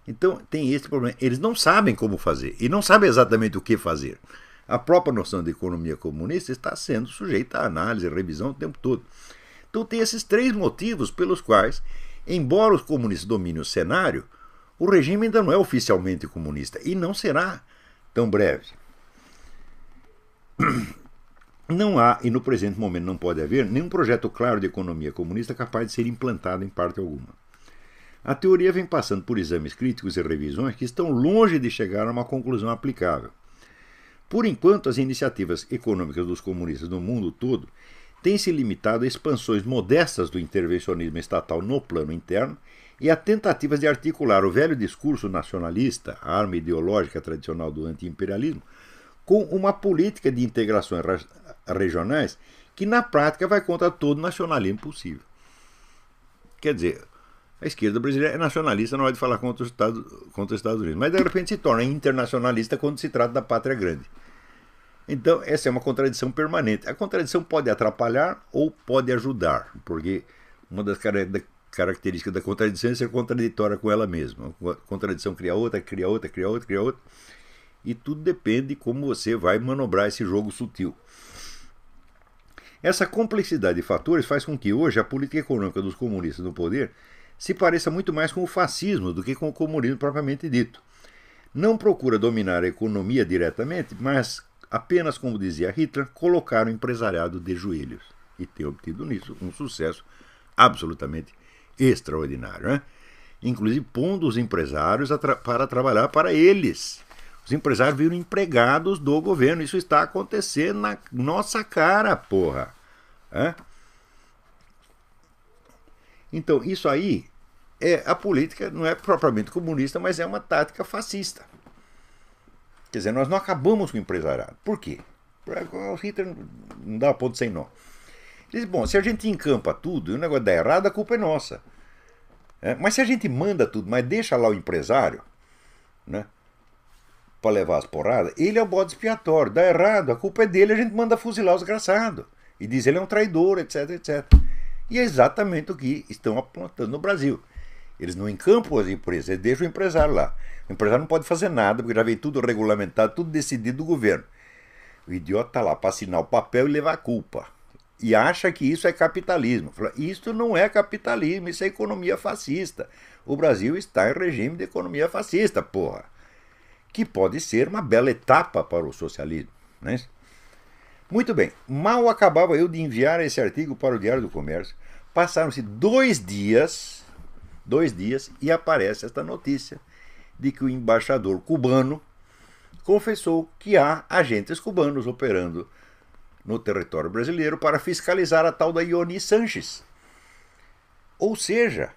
Então tem esse problema. Eles não sabem como fazer e não sabem exatamente o que fazer. A própria noção de economia comunista está sendo sujeita a análise, a revisão o tempo todo. Então tem esses 3 motivos pelos quais Embora os comunistas dominem o cenário, o regime ainda não é oficialmente comunista e não será tão breve. Não há, e no presente momento não pode haver, nenhum projeto claro de economia comunista capaz de ser implantado em parte alguma. A teoria vem passando por exames críticos e revisões que estão longe de chegar a uma conclusão aplicável. Por enquanto, as iniciativas econômicas dos comunistas no mundo todo têm se limitado a expansões modestas do intervencionismo estatal no plano interno e a tentativas de articular o velho discurso nacionalista, a arma ideológica tradicional do anti-imperialismo, com uma política de integrações regionais que na prática vai contra todo nacionalismo possível. Quer dizer, a esquerda brasileira é nacionalista na hora de falar contra os Estados Unidos, mas de repente se torna internacionalista quando se trata da pátria grande. Então essa é uma contradição permanente. A contradição pode atrapalhar ou pode ajudar, porque uma das características da contradição é ser contraditória com ela mesma. A contradição cria outra, cria outra, cria outra, cria outra. E tudo depende de como você vai manobrar esse jogo sutil. Essa complexidade de fatores faz com que hoje a política econômica dos comunistas no poder se pareça muito mais com o fascismo do que com o comunismo propriamente dito. Não procura dominar a economia diretamente, mas apenas, como dizia Hitler, colocar o empresariado de joelhos. E tem obtido nisso um sucesso absolutamente extraordinário, né? Inclusive pondo os empresários para trabalhar para eles. Os empresários viram empregados do governo. Isso está acontecendo na nossa cara, porra. Então, isso aí a política não é propriamente comunista, mas é uma tática fascista. Quer dizer, nós não acabamos com o empresariado. Por quê? O Hitler não dá ponto sem nó. Ele diz, bom, se a gente encampa tudo e o negócio dá errado, a culpa é nossa. Mas se a gente manda tudo, mas deixa lá o empresário, né, para levar as porradas, ele é o bode expiatório. Dá errado, a culpa é dele, a gente manda fuzilar os desgraçados. E diz ele é um traidor, etc, etc. E é exatamente o que estão apontando no Brasil. Eles não encampam as empresas, eles deixam o empresário lá. O empresário não pode fazer nada, porque já vem tudo regulamentado, tudo decidido do governo. O idiota está lá para assinar o papel e levar a culpa. E acha que isso é capitalismo. Fala, isso não é capitalismo, isso é economia fascista. O Brasil está em regime de economia fascista, porra. Que pode ser uma bela etapa para o socialismo, né? Muito bem, mal acabava eu de enviar esse artigo para o Diário do Comércio, passaram-se 2 dias e aparece esta notícia de que o embaixador cubano confessou que há agentes cubanos operando no território brasileiro para fiscalizar a tal da Ioni Sanches. Ou seja,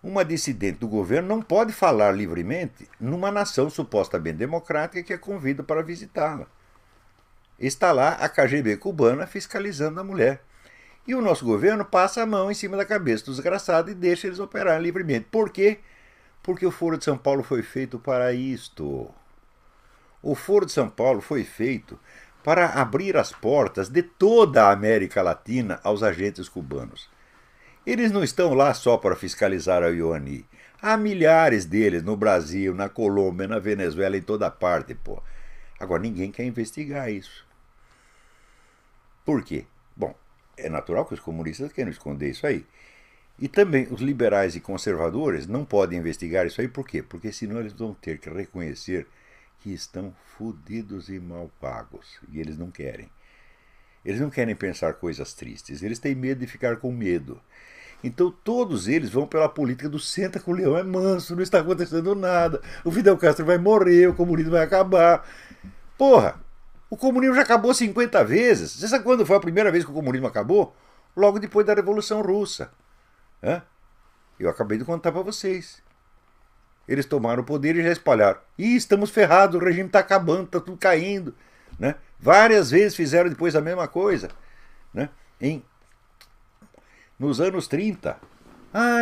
uma dissidente do governo não pode falar livremente numa nação supostamente democrática que a convida para visitá-la. Está lá a KGB cubana fiscalizando a mulher. E o nosso governo passa a mão em cima da cabeça dos desgraçados e deixa eles operarem livremente. Por quê? Porque o Foro de São Paulo foi feito para isto. O Foro de São Paulo foi feito para abrir as portas de toda a América Latina aos agentes cubanos. Eles não estão lá só para fiscalizar a Ioni. Há milhares deles no Brasil, na Colômbia, na Venezuela, em toda parte, pô. Agora, ninguém quer investigar isso. Por quê? Bom, é natural que os comunistas queiram esconder isso aí. E também os liberais e conservadores não podem investigar isso aí. Por quê? Porque senão eles vão ter que reconhecer que estão fodidos e mal pagos. E eles não querem. Eles não querem pensar coisas tristes. Eles têm medo de ficar com medo. Então todos eles vão pela política do senta que o leão é manso, não está acontecendo nada, o Fidel Castro vai morrer, o comunismo vai acabar. Porra, o comunismo já acabou 50 vezes. Você sabe quando foi a primeira vez que o comunismo acabou? Logo depois da Revolução Russa. Eu acabei de contar para vocês. Eles tomaram o poder e já espalharam. Ih, estamos ferrados, o regime está acabando, está tudo caindo. Né? Várias vezes fizeram depois a mesma coisa. Né? Nos anos 30.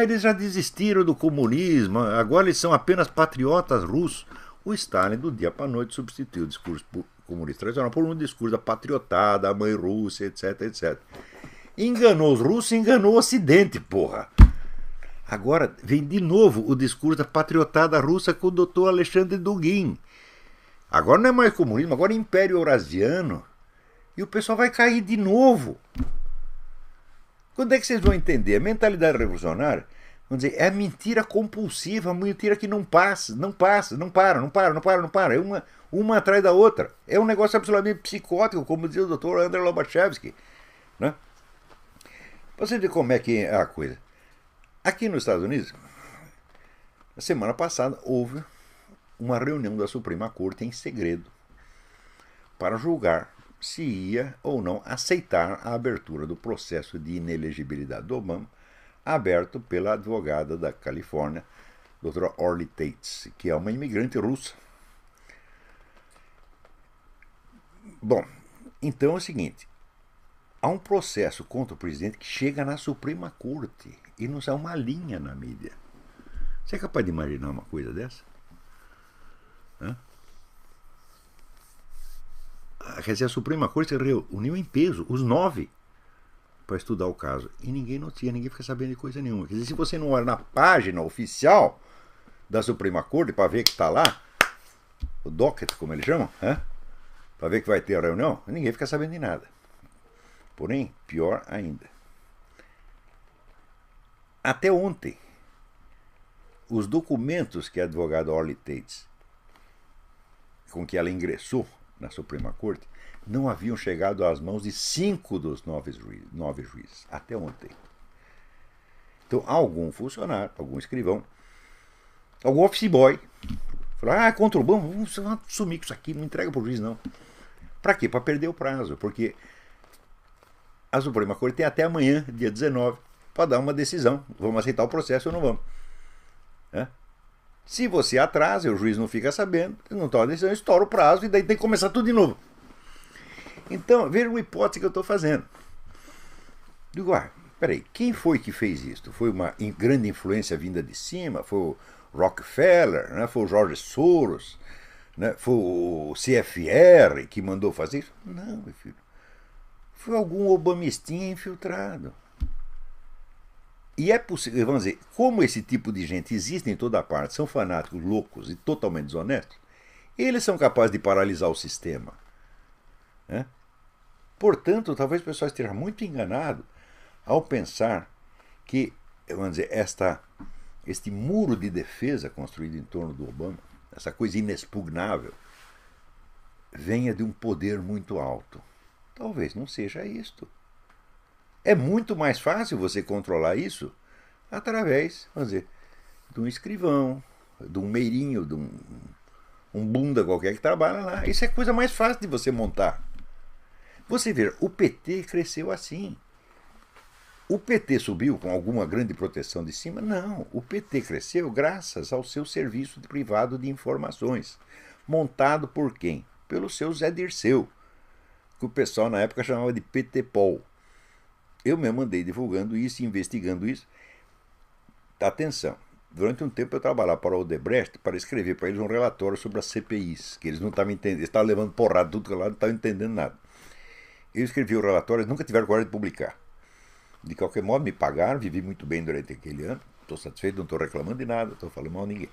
Eles já desistiram do comunismo, agora eles são apenas patriotas russos. O Stalin, do dia para a noite, substituiu o discurso comunista tradicional por um discurso da patriotada, a mãe Rússia, etc, etc. Enganou os russos, enganou o Ocidente, porra. Agora vem de novo o discurso da patriotada russa com o doutor Alexandre Dugin. Agora não é mais comunismo, agora é Império Eurasiano. E o pessoal vai cair de novo. Quando é que vocês vão entender? A mentalidade revolucionária, vamos dizer, é a mentira compulsiva, a mentira que não passa, não passa, não para, não para, não para, não para. É uma atrás da outra. É um negócio absolutamente psicótico, como dizia o Dr. Andrei Lobachevsky. Né? Você vê como é que é a coisa. Aqui nos Estados Unidos, na semana passada, houve uma reunião da Suprema Corte em segredo para julgar se ia ou não aceitar a abertura do processo de inelegibilidade do Obama, aberto pela advogada da Califórnia, doutora Orly Tates, que é uma imigrante russa. Bom, então é o seguinte, há um processo contra o presidente que chega na Suprema Corte e não sai uma linha na mídia. Você é capaz de imaginar uma coisa dessa? Hã? Quer dizer, a Suprema Corte se reuniu em peso, os 9, para estudar o caso. E ninguém notia, ninguém fica sabendo de coisa nenhuma. Quer dizer, se você não olha na página oficial da Suprema Corte para ver que está lá, o docket, como eles chamam, para ver que vai ter a reunião, ninguém fica sabendo de nada. Porém, pior ainda. Até ontem, os documentos que a advogada Orly Tates, com que ela ingressou na Suprema Corte, não haviam chegado às mãos de 5 dos 9 juízes, até ontem. Então, algum funcionário, algum escrivão, algum office boy, falou, é contra o Obama, vamos sumir com isso aqui, não entrega para o juiz não. Para quê? Para perder o prazo, porque a Suprema Corte tem até amanhã, dia 19, para dar uma decisão, vamos aceitar o processo ou não vamos. Se você atrasa e o juiz não fica sabendo, não toma a decisão, estoura o prazo e daí tem que começar tudo de novo. Então, veja uma hipótese que eu estou fazendo. Digo, peraí, quem foi que fez isso? Foi uma grande influência vinda de cima? Foi o Rockefeller? Né? Foi o George Soros? Né? Foi o CFR que mandou fazer isso? Não, meu filho. Foi algum obamistinha infiltrado. E é possível, vamos dizer, como esse tipo de gente existe em toda parte, são fanáticos, loucos e totalmente desonestos, eles são capazes de paralisar o sistema. Né? Portanto, talvez o pessoal esteja muito enganado ao pensar que, vamos dizer, este muro de defesa construído em torno do Obama, essa coisa inexpugnável, venha de um poder muito alto. Talvez não seja isto. É muito mais fácil você controlar isso através, vamos dizer, de um escrivão, de um meirinho, de um bunda qualquer que trabalha lá. Isso é a coisa mais fácil de você montar. Você vê, o PT cresceu assim. O PT subiu com alguma grande proteção de cima? Não. O PT cresceu graças ao seu serviço privado de informações. Montado por quem? Pelo seu Zé Dirceu, que o pessoal na época chamava de PT-Pol. Eu mesmo andei divulgando isso, investigando isso. Atenção, durante um tempo eu trabalhava para o Odebrecht para escrever para eles um relatório sobre as CPIs, que eles não estavam entendendo, eles estavam levando porrada tudo que lá, não estavam entendendo nada. Eu escrevi o relatório, eles nunca tiveram coragem de publicar. De qualquer modo, me pagaram, vivi muito bem durante aquele ano, estou satisfeito, não estou reclamando de nada, estou falando mal de ninguém.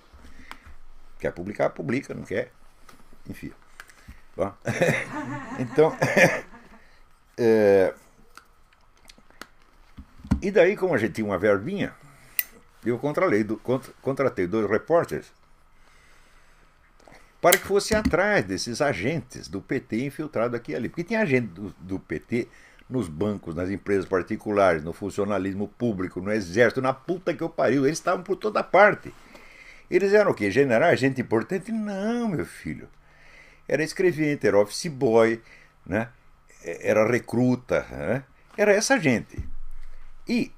Quer publicar, publica, não quer, enfim. Bom, então, e daí, como a gente tinha uma verbinha, eu contratei 2 repórteres para que fosse atrás desses agentes do PT infiltrados aqui e ali. Porque tinha agente do PT nos bancos, nas empresas particulares, no funcionalismo público, no exército, na puta que eu pariu. Eles estavam por toda parte. Eles eram o quê? Generais, gente importante? Não, meu filho. Era escrevente, era office boy, né? Era recruta, né? Era essa gente. E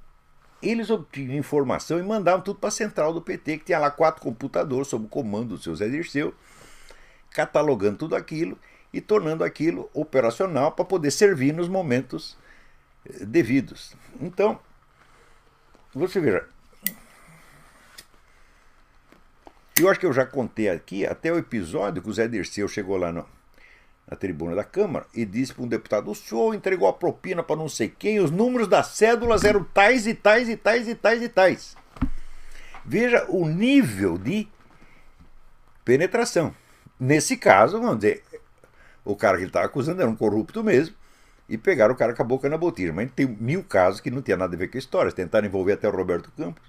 eles obtinham informação e mandavam tudo para a central do PT, que tinha lá 4 computadores sob o comando do seu Zé Dirceu, catalogando tudo aquilo e tornando aquilo operacional para poder servir nos momentos devidos. Então, você veja, eu acho que eu já contei aqui até o episódio que o Zé Dirceu chegou lá na tribuna da Câmara e disse para um deputado: o senhor entregou a propina para não sei quem, os números das cédulas eram tais e tais e tais e tais e tais. Veja o nível de penetração. Nesse caso, vamos dizer, o cara que ele estava acusando era um corrupto mesmo, e pegaram o cara com a boca na botija. Mas tem 1000 casos que não tinha nada a ver com a história. Tentaram envolver até o Roberto Campos,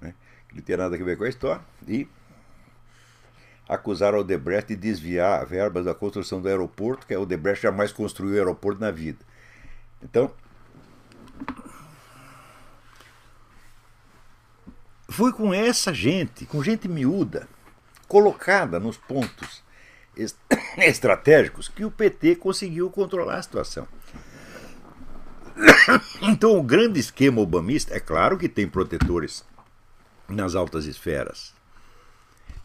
né, que não tinha nada a ver com a história, e acusaram o Odebrecht de desviar verbas da construção do aeroporto, que o Odebrecht jamais construiu o aeroporto na vida. Então, foi com essa gente, com gente miúda, colocada nos pontos estratégicos, que o PT conseguiu controlar a situação. Então, o grande esquema obamista, é claro que tem protetores nas altas esferas,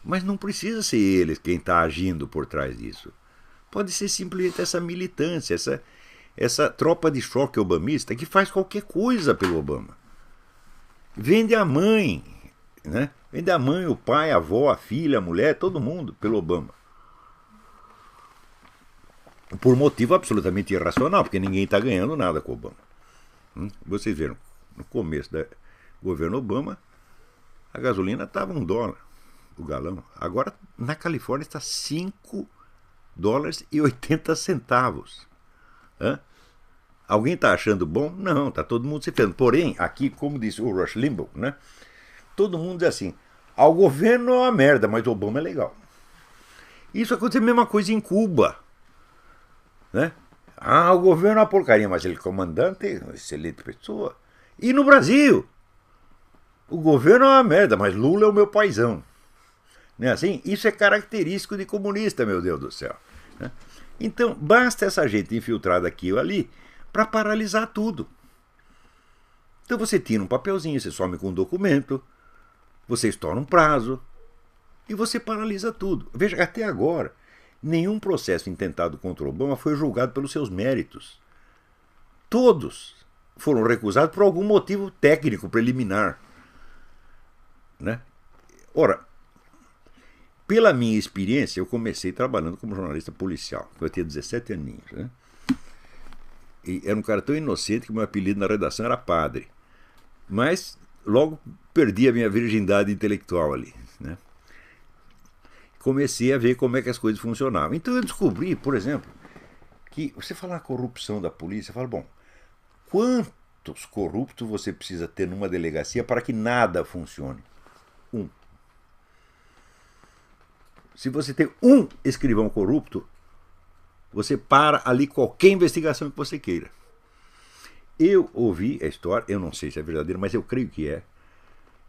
mas não precisa ser eles quem está agindo por trás disso. Pode ser simplesmente essa militância, essa tropa de choque obamista que faz qualquer coisa pelo Obama. Vende a mãe, né? Vende a mãe, o pai, a avó, a filha, a mulher, todo mundo pelo Obama. Por motivo absolutamente irracional, porque ninguém está ganhando nada com o Obama. Vocês viram, no começo do governo Obama, a gasolina estava $1 o galão. Agora, na Califórnia, está $5,80. Alguém está achando bom? Não, está todo mundo se ferrando. Porém, aqui, como disse o Rush Limbaugh, né, todo mundo diz assim, o governo é uma merda, mas o Obama é legal. Isso aconteceu a mesma coisa em Cuba. Né? O governo é uma porcaria, mas ele comandante é uma excelente pessoa. E no Brasil? O governo é uma merda, mas Lula é o meu paizão. Não é assim? Isso é característico de comunista, meu Deus do céu. Né? Então, basta essa gente infiltrada aqui ou ali para paralisar tudo. Então você tira um papelzinho, você some com um documento, você estoura um prazo e você paralisa tudo. Veja, até agora, nenhum processo intentado contra o Obama foi julgado pelos seus méritos. Todos foram recusados por algum motivo técnico preliminar. Né? Ora, pela minha experiência, eu comecei trabalhando como jornalista policial. Eu tinha 17 aninhos. Né? E era um cara tão inocente que meu apelido na redação era Padre. Mas logo perdi a minha virgindade intelectual ali. Né? Comecei a ver como é que as coisas funcionavam. Então eu descobri, por exemplo, que você fala na corrupção da polícia, fala, bom, quantos corruptos você precisa ter numa delegacia para que nada funcione? Um. Se você tem um escrivão corrupto, você para ali qualquer investigação que você queira. Eu ouvi a história, eu não sei se é verdadeiro, mas eu creio que é,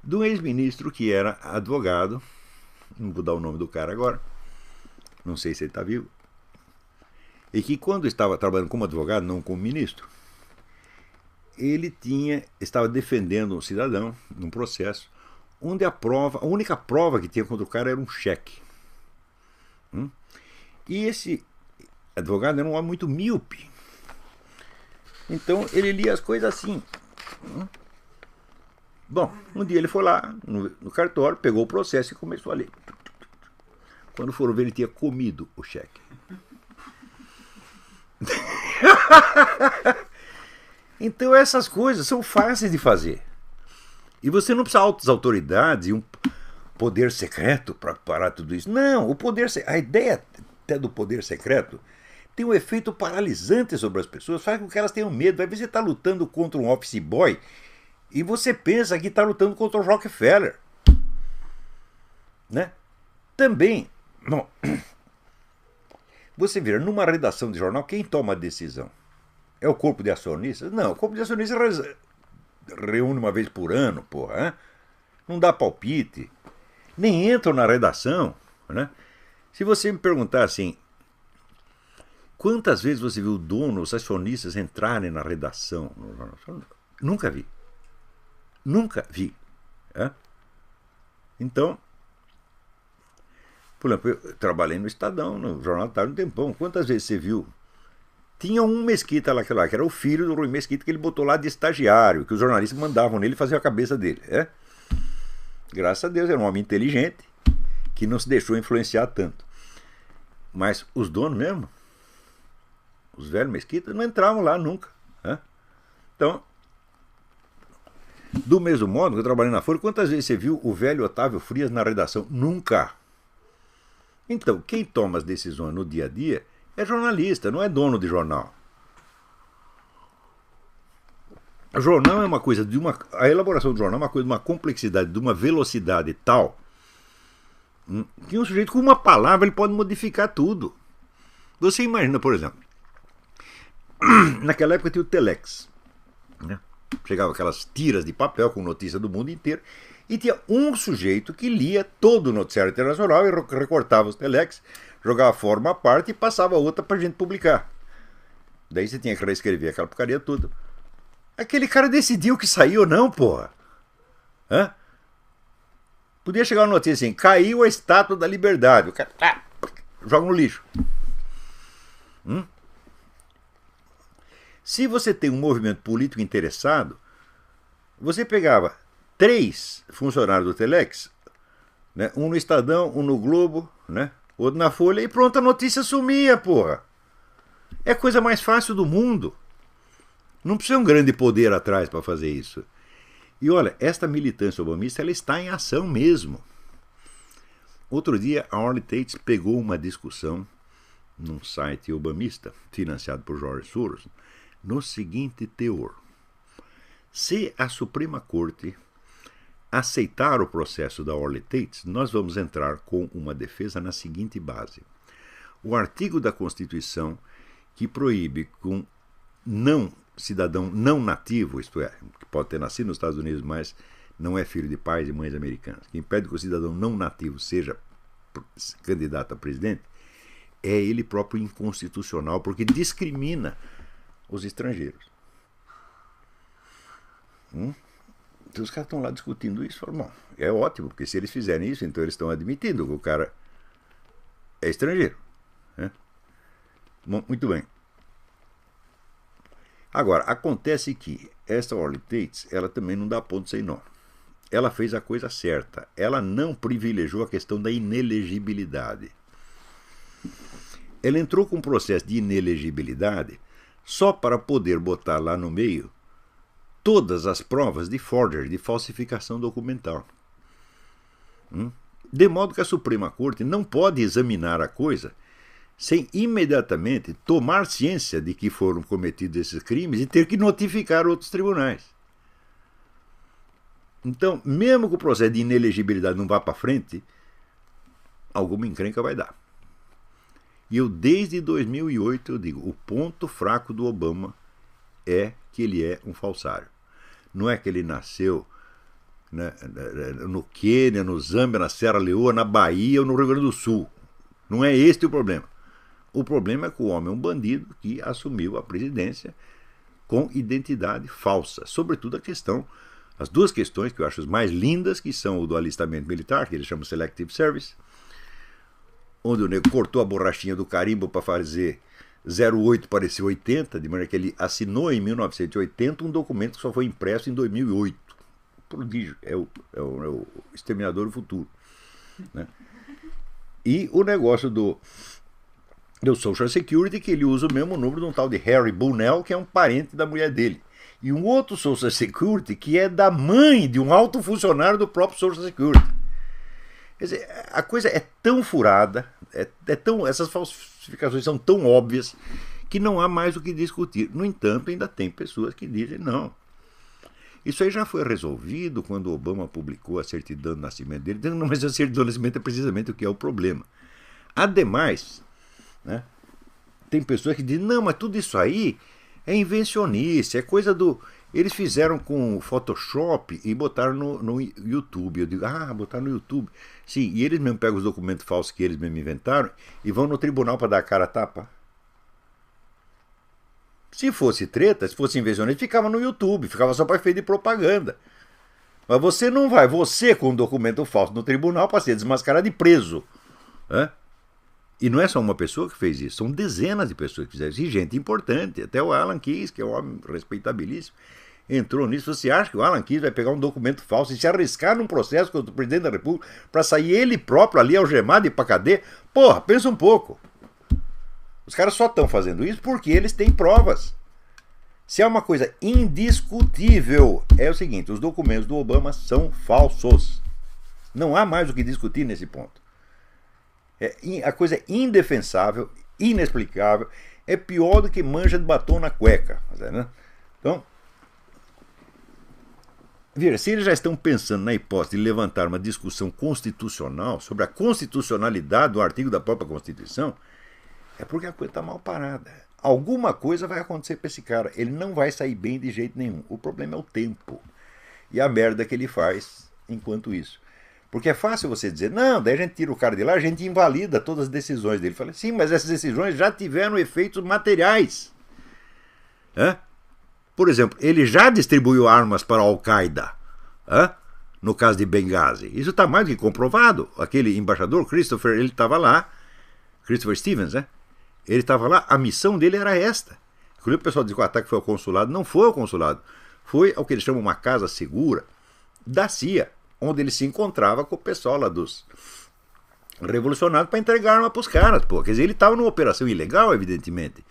de um ex-ministro que era advogado, não vou dar o nome do cara agora, não sei se ele está vivo, e que quando estava trabalhando como advogado, não como ministro, ele estava defendendo um cidadão num processo onde a única prova que tinha contra o cara era um cheque. E esse advogado era um homem muito míope. Então ele lia as coisas assim. Bom, um dia ele foi lá no cartório, pegou o processo e começou a ler. Quando foram ver, ele tinha comido o cheque. Então essas coisas são fáceis de fazer. E você não precisa de altas autoridades e um poder secreto para parar tudo isso. Não, a ideia até do poder secreto tem um efeito paralisante sobre as pessoas, faz com que elas tenham medo. Vai ver, você está lutando contra um office boy e você pensa que está lutando contra o Rockefeller. Né? Também, bom, você vê, numa redação de jornal, quem toma a decisão? É o corpo de acionistas? Não, o corpo de acionistas reúne uma vez por ano, porra. Hein? Não dá palpite. Nem entram na redação. Né? Se você me perguntar assim, quantas vezes você viu o dono, os acionistas entrarem na redação? Nunca vi. Nunca vi. Hein? Então, por exemplo, eu trabalhei no Estadão, no Jornal da Tarde, um tempão. Quantas vezes você viu? Tinha um Mesquita lá, que era o filho do Rui Mesquita, que ele botou lá de estagiário, que os jornalistas mandavam nele fazer a cabeça dele. Graças a Deus, era um homem inteligente, que não se deixou influenciar tanto. Mas os donos mesmo, os velhos Mesquita, não entravam lá nunca. Então, do mesmo modo que eu trabalhei na Folha, quantas vezes você viu o velho Otávio Frias na redação? Nunca. Então, quem toma as decisões no dia a dia é jornalista, não é dono de jornal. O jornal é uma coisa a elaboração do jornal é uma coisa de uma complexidade, de uma velocidade tal que um sujeito com uma palavra ele pode modificar tudo. Você imagina, por exemplo, naquela época tinha o Telex, né? Chegava aquelas tiras de papel com notícia do mundo inteiro e tinha um sujeito que lia todo o noticiário internacional e recortava os Telex, jogava fora uma parte e passava outra pra gente publicar. Daí você tinha que reescrever aquela porcaria toda. Aquele cara decidiu que saiu ou não, porra. Hã? Podia chegar uma notícia assim, caiu a Estátua da Liberdade. O cara joga no lixo. Se você tem um movimento político interessado, você pegava 3 funcionários do Telex, né? Um no Estadão, um no Globo, né? Outro na Folha, e pronto, a notícia sumia, porra. É a coisa mais fácil do mundo. Não precisa um grande poder atrás para fazer isso. E olha, esta militância obamista ela está em ação mesmo. Outro dia, a Orly Tates pegou uma discussão num site obamista, financiado por George Soros, no seguinte teor. Se a Suprema Corte aceitar o processo da Orly Tates, nós vamos entrar com uma defesa na seguinte base. O artigo da Constituição que proíbe que um cidadão não nativo, isto é, que pode ter nascido nos Estados Unidos, mas não é filho de pais e mães americanas, que impede que o cidadão não nativo seja candidato a presidente, é ele próprio inconstitucional, porque discrimina os estrangeiros. Então os caras estão lá discutindo isso, falam, bom, é ótimo, porque se eles fizerem isso, então eles estão admitindo que o cara é estrangeiro. Né? Bom, muito bem. Agora, acontece que esta Orly Tates, ela também não dá ponto sem nó. Ela fez a coisa certa. Ela não privilegiou a questão da inelegibilidade. Ela entrou com um processo de inelegibilidade só para poder botar lá no meio todas as provas de forgery, de falsificação documental. De modo que a Suprema Corte não pode examinar a coisa sem imediatamente tomar ciência de que foram cometidos esses crimes e ter que notificar outros tribunais. Então, mesmo que o processo de inelegibilidade não vá para frente, alguma encrenca vai dar. E eu, desde 2008, eu digo, o ponto fraco do Obama é que ele é um falsário. Não é que ele nasceu, né, no Quênia, no Zâmbia, na Serra Leoa, na Bahia ou no Rio Grande do Sul. Não é este o problema. O problema é que o homem é um bandido que assumiu a presidência com identidade falsa. Sobretudo as duas questões que eu acho as mais lindas, que são o do alistamento militar, que eles chamam Selective Service, onde o nego cortou a borrachinha do carimbo para fazer 08 parecer 80, de maneira que ele assinou em 1980 um documento que só foi impresso em 2008. Prodígio, é o exterminador do futuro. Né? E o negócio do Social Security, que ele usa o mesmo número de um tal de Harry Bunnell, que é um parente da mulher dele. E um outro Social Security, que é da mãe de um alto funcionário do próprio Social Security. Quer dizer, a coisa é tão furada, essas falsificações são tão óbvias, que não há mais o que discutir. No entanto, ainda tem pessoas que dizem não. Isso aí já foi resolvido quando o Obama publicou a certidão de nascimento dele, dizendo, não, mas a certidão de nascimento é precisamente o que é o problema. Ademais, né, tem pessoas que dizem, não, mas tudo isso aí é invencionice, é coisa do... Eles fizeram com Photoshop e botaram no YouTube. Eu digo, botaram no YouTube. Sim, e eles mesmo pegam os documentos falsos que eles mesmo inventaram e vão no tribunal para dar a cara a tapa. Se fosse treta, se fosse invencionice, ficava no YouTube, ficava só para efeito de propaganda. Mas você não vai, você com um documento falso no tribunal para ser desmascarado e preso. Né? E não é só uma pessoa que fez isso, são dezenas de pessoas que fizeram isso, e gente importante, até o Alan Keyes, que é um homem respeitabilíssimo, entrou nisso. Você acha que o Alan Keyes vai pegar um documento falso e se arriscar num processo contra o presidente da República para sair ele próprio ali algemado e ir pra cadeia? Porra, pensa um pouco. Os caras só estão fazendo isso porque eles têm provas. Se é uma coisa indiscutível, é o seguinte, os documentos do Obama são falsos. Não há mais o que discutir nesse ponto. A coisa é indefensável, inexplicável, é pior do que mancha de batom na cueca. Né? Então, Veja, se eles já estão pensando na hipótese de levantar uma discussão constitucional sobre a constitucionalidade do artigo da própria Constituição, é porque a coisa está mal parada. Alguma coisa vai acontecer para esse cara. Ele não vai sair bem de jeito nenhum. O problema é o tempo e a merda que ele faz enquanto isso. Porque é fácil você dizer, não, daí a gente tira o cara de lá, a gente invalida todas as decisões dele. Fala, sim, mas essas decisões já tiveram efeitos materiais. Por exemplo, ele já distribuiu armas para a Al-Qaeda, no caso de Benghazi. Isso está mais do que comprovado. Aquele embaixador, Christopher, ele estava lá, Christopher Stevens, né? Ele estava lá, a missão dele era esta. Inclusive o pessoal diz que o ataque foi ao consulado. Não foi ao consulado. Foi ao que eles chamam uma casa segura da CIA, onde ele se encontrava com o pessoal lá dos revolucionários para entregar arma para os caras. Pô. Quer dizer, ele estava numa operação ilegal, evidentemente.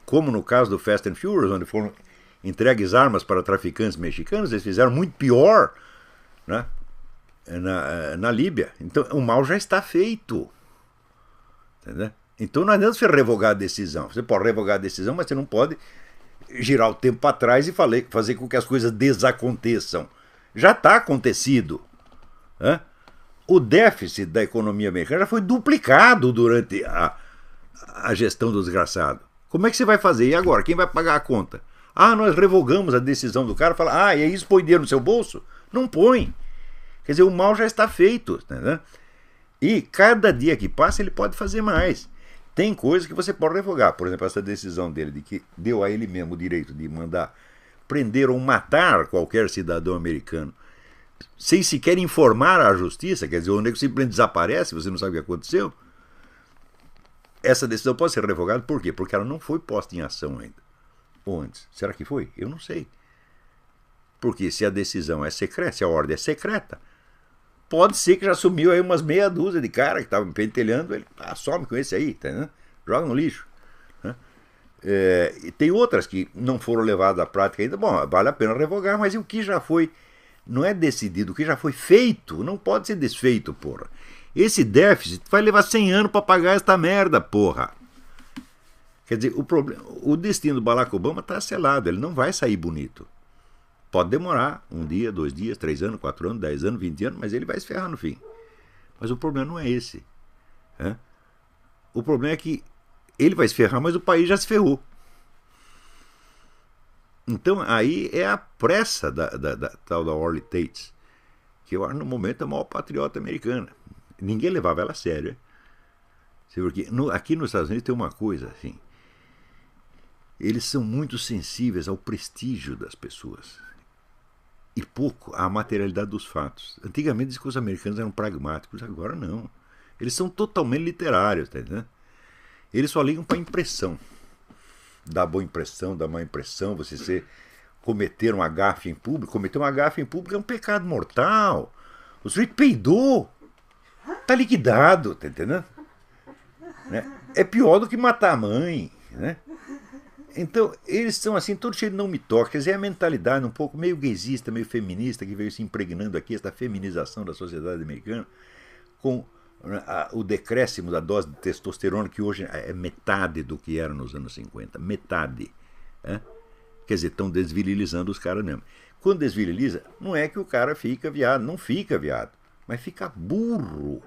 Como no caso do Fast and Furious, onde foram entregues armas para traficantes mexicanos, eles fizeram muito pior, né, na Líbia. Então o mal já está feito. Entendeu? Então não adianta você revogar a decisão. Você pode revogar a decisão, mas você não pode girar o tempo para trás e fazer com que as coisas desaconteçam. Já está acontecido. O déficit da economia americana já foi duplicado durante a gestão do desgraçado. Como é que você vai fazer? E agora? Quem vai pagar a conta? Nós revogamos a decisão do cara. Fala, e aí isso põe dinheiro no seu bolso? Não põe. Quer dizer, o mal já está feito. Né? E cada dia que passa ele pode fazer mais. Tem coisas que você pode revogar. Por exemplo, essa decisão dele de que deu a ele mesmo o direito de mandar prender ou matar qualquer cidadão americano sem sequer informar a justiça, quer dizer, o nego simplesmente desaparece, você não sabe o que aconteceu. Essa decisão pode ser revogada por quê? Porque ela não foi posta em ação ainda. Ou antes. Será que foi? Eu não sei. Porque se a decisão é secreta, se a ordem é secreta, pode ser que já sumiu aí umas meia dúzia de cara que estavam pentelhando, ele some com esse aí, tá, né? Joga no lixo. Né? E tem outras que não foram levadas à prática ainda. Bom, vale a pena revogar, mas o que já foi, não é decidido, o que já foi feito, não pode ser desfeito, porra. Esse déficit vai levar 100 anos para pagar esta merda, porra. Quer dizer, o destino do Barack Obama está selado, ele não vai sair bonito. Pode demorar 1 dia, 2 dias, 3 anos, 4 anos, 10 anos, 20 anos, mas ele vai se ferrar no fim. Mas o problema não é esse. O problema é que ele vai se ferrar, mas o país já se ferrou. Então aí é a pressa da tal da Orly Tates, que eu acho no momento é a maior patriota americana. Ninguém levava ela a sério. Porque aqui nos Estados Unidos tem uma coisa assim. Eles são muito sensíveis ao prestígio das pessoas e pouco à materialidade dos fatos. Antigamente diz que os americanos eram pragmáticos, agora não. Eles são totalmente literários, tá entendendo? Eles só ligam para a impressão. Da boa impressão, da má impressão, cometer uma gafe em público. Cometer uma gafe em público é um pecado mortal. O sujeito peidou. Tá liquidado, tá entendendo? Né? É pior do que matar a mãe, né? Então, eles são assim, todos cheios de não me toque. Quer dizer, é a mentalidade um pouco meio gaysista, meio feminista, que veio se impregnando aqui, essa feminização da sociedade americana, com o decréscimo da dose de testosterona, que hoje é metade do que era nos anos 50. Metade. Quer dizer, estão desvirilizando os caras mesmo. Quando desviriliza, não é que o cara fica viado, não fica viado, mas fica burro.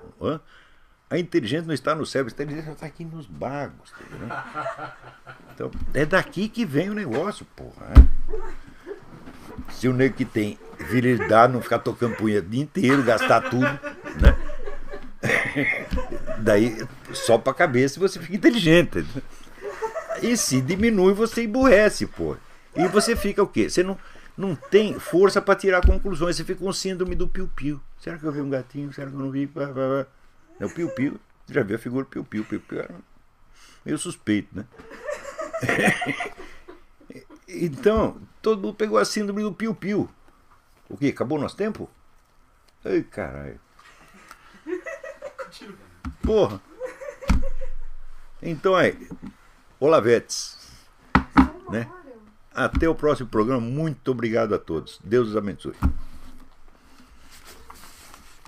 A inteligência não está no cérebro, a inteligência está aqui nos bagos. Tá, então, é daqui que vem o negócio, porra. Se o nego que tem virilidade não ficar tocando punheta o dia inteiro, gastar tudo, né? Daí, só pra cabeça você fica inteligente. E se diminui, você emburrece, porra. E você fica o quê? Você não tem força para tirar conclusões, você fica com síndrome do piu-piu. Será que eu vi um gatinho? Será que eu não vi? É o piu-piu. Já viu a figura piu-piu? Piu-piu era meio suspeito, né? Então, todo mundo pegou a síndrome do piu-piu. O quê? Acabou o nosso tempo? Ai, caralho. Porra. Então aí, Olavetes, né? Até o próximo programa. Muito obrigado a todos. Deus os abençoe.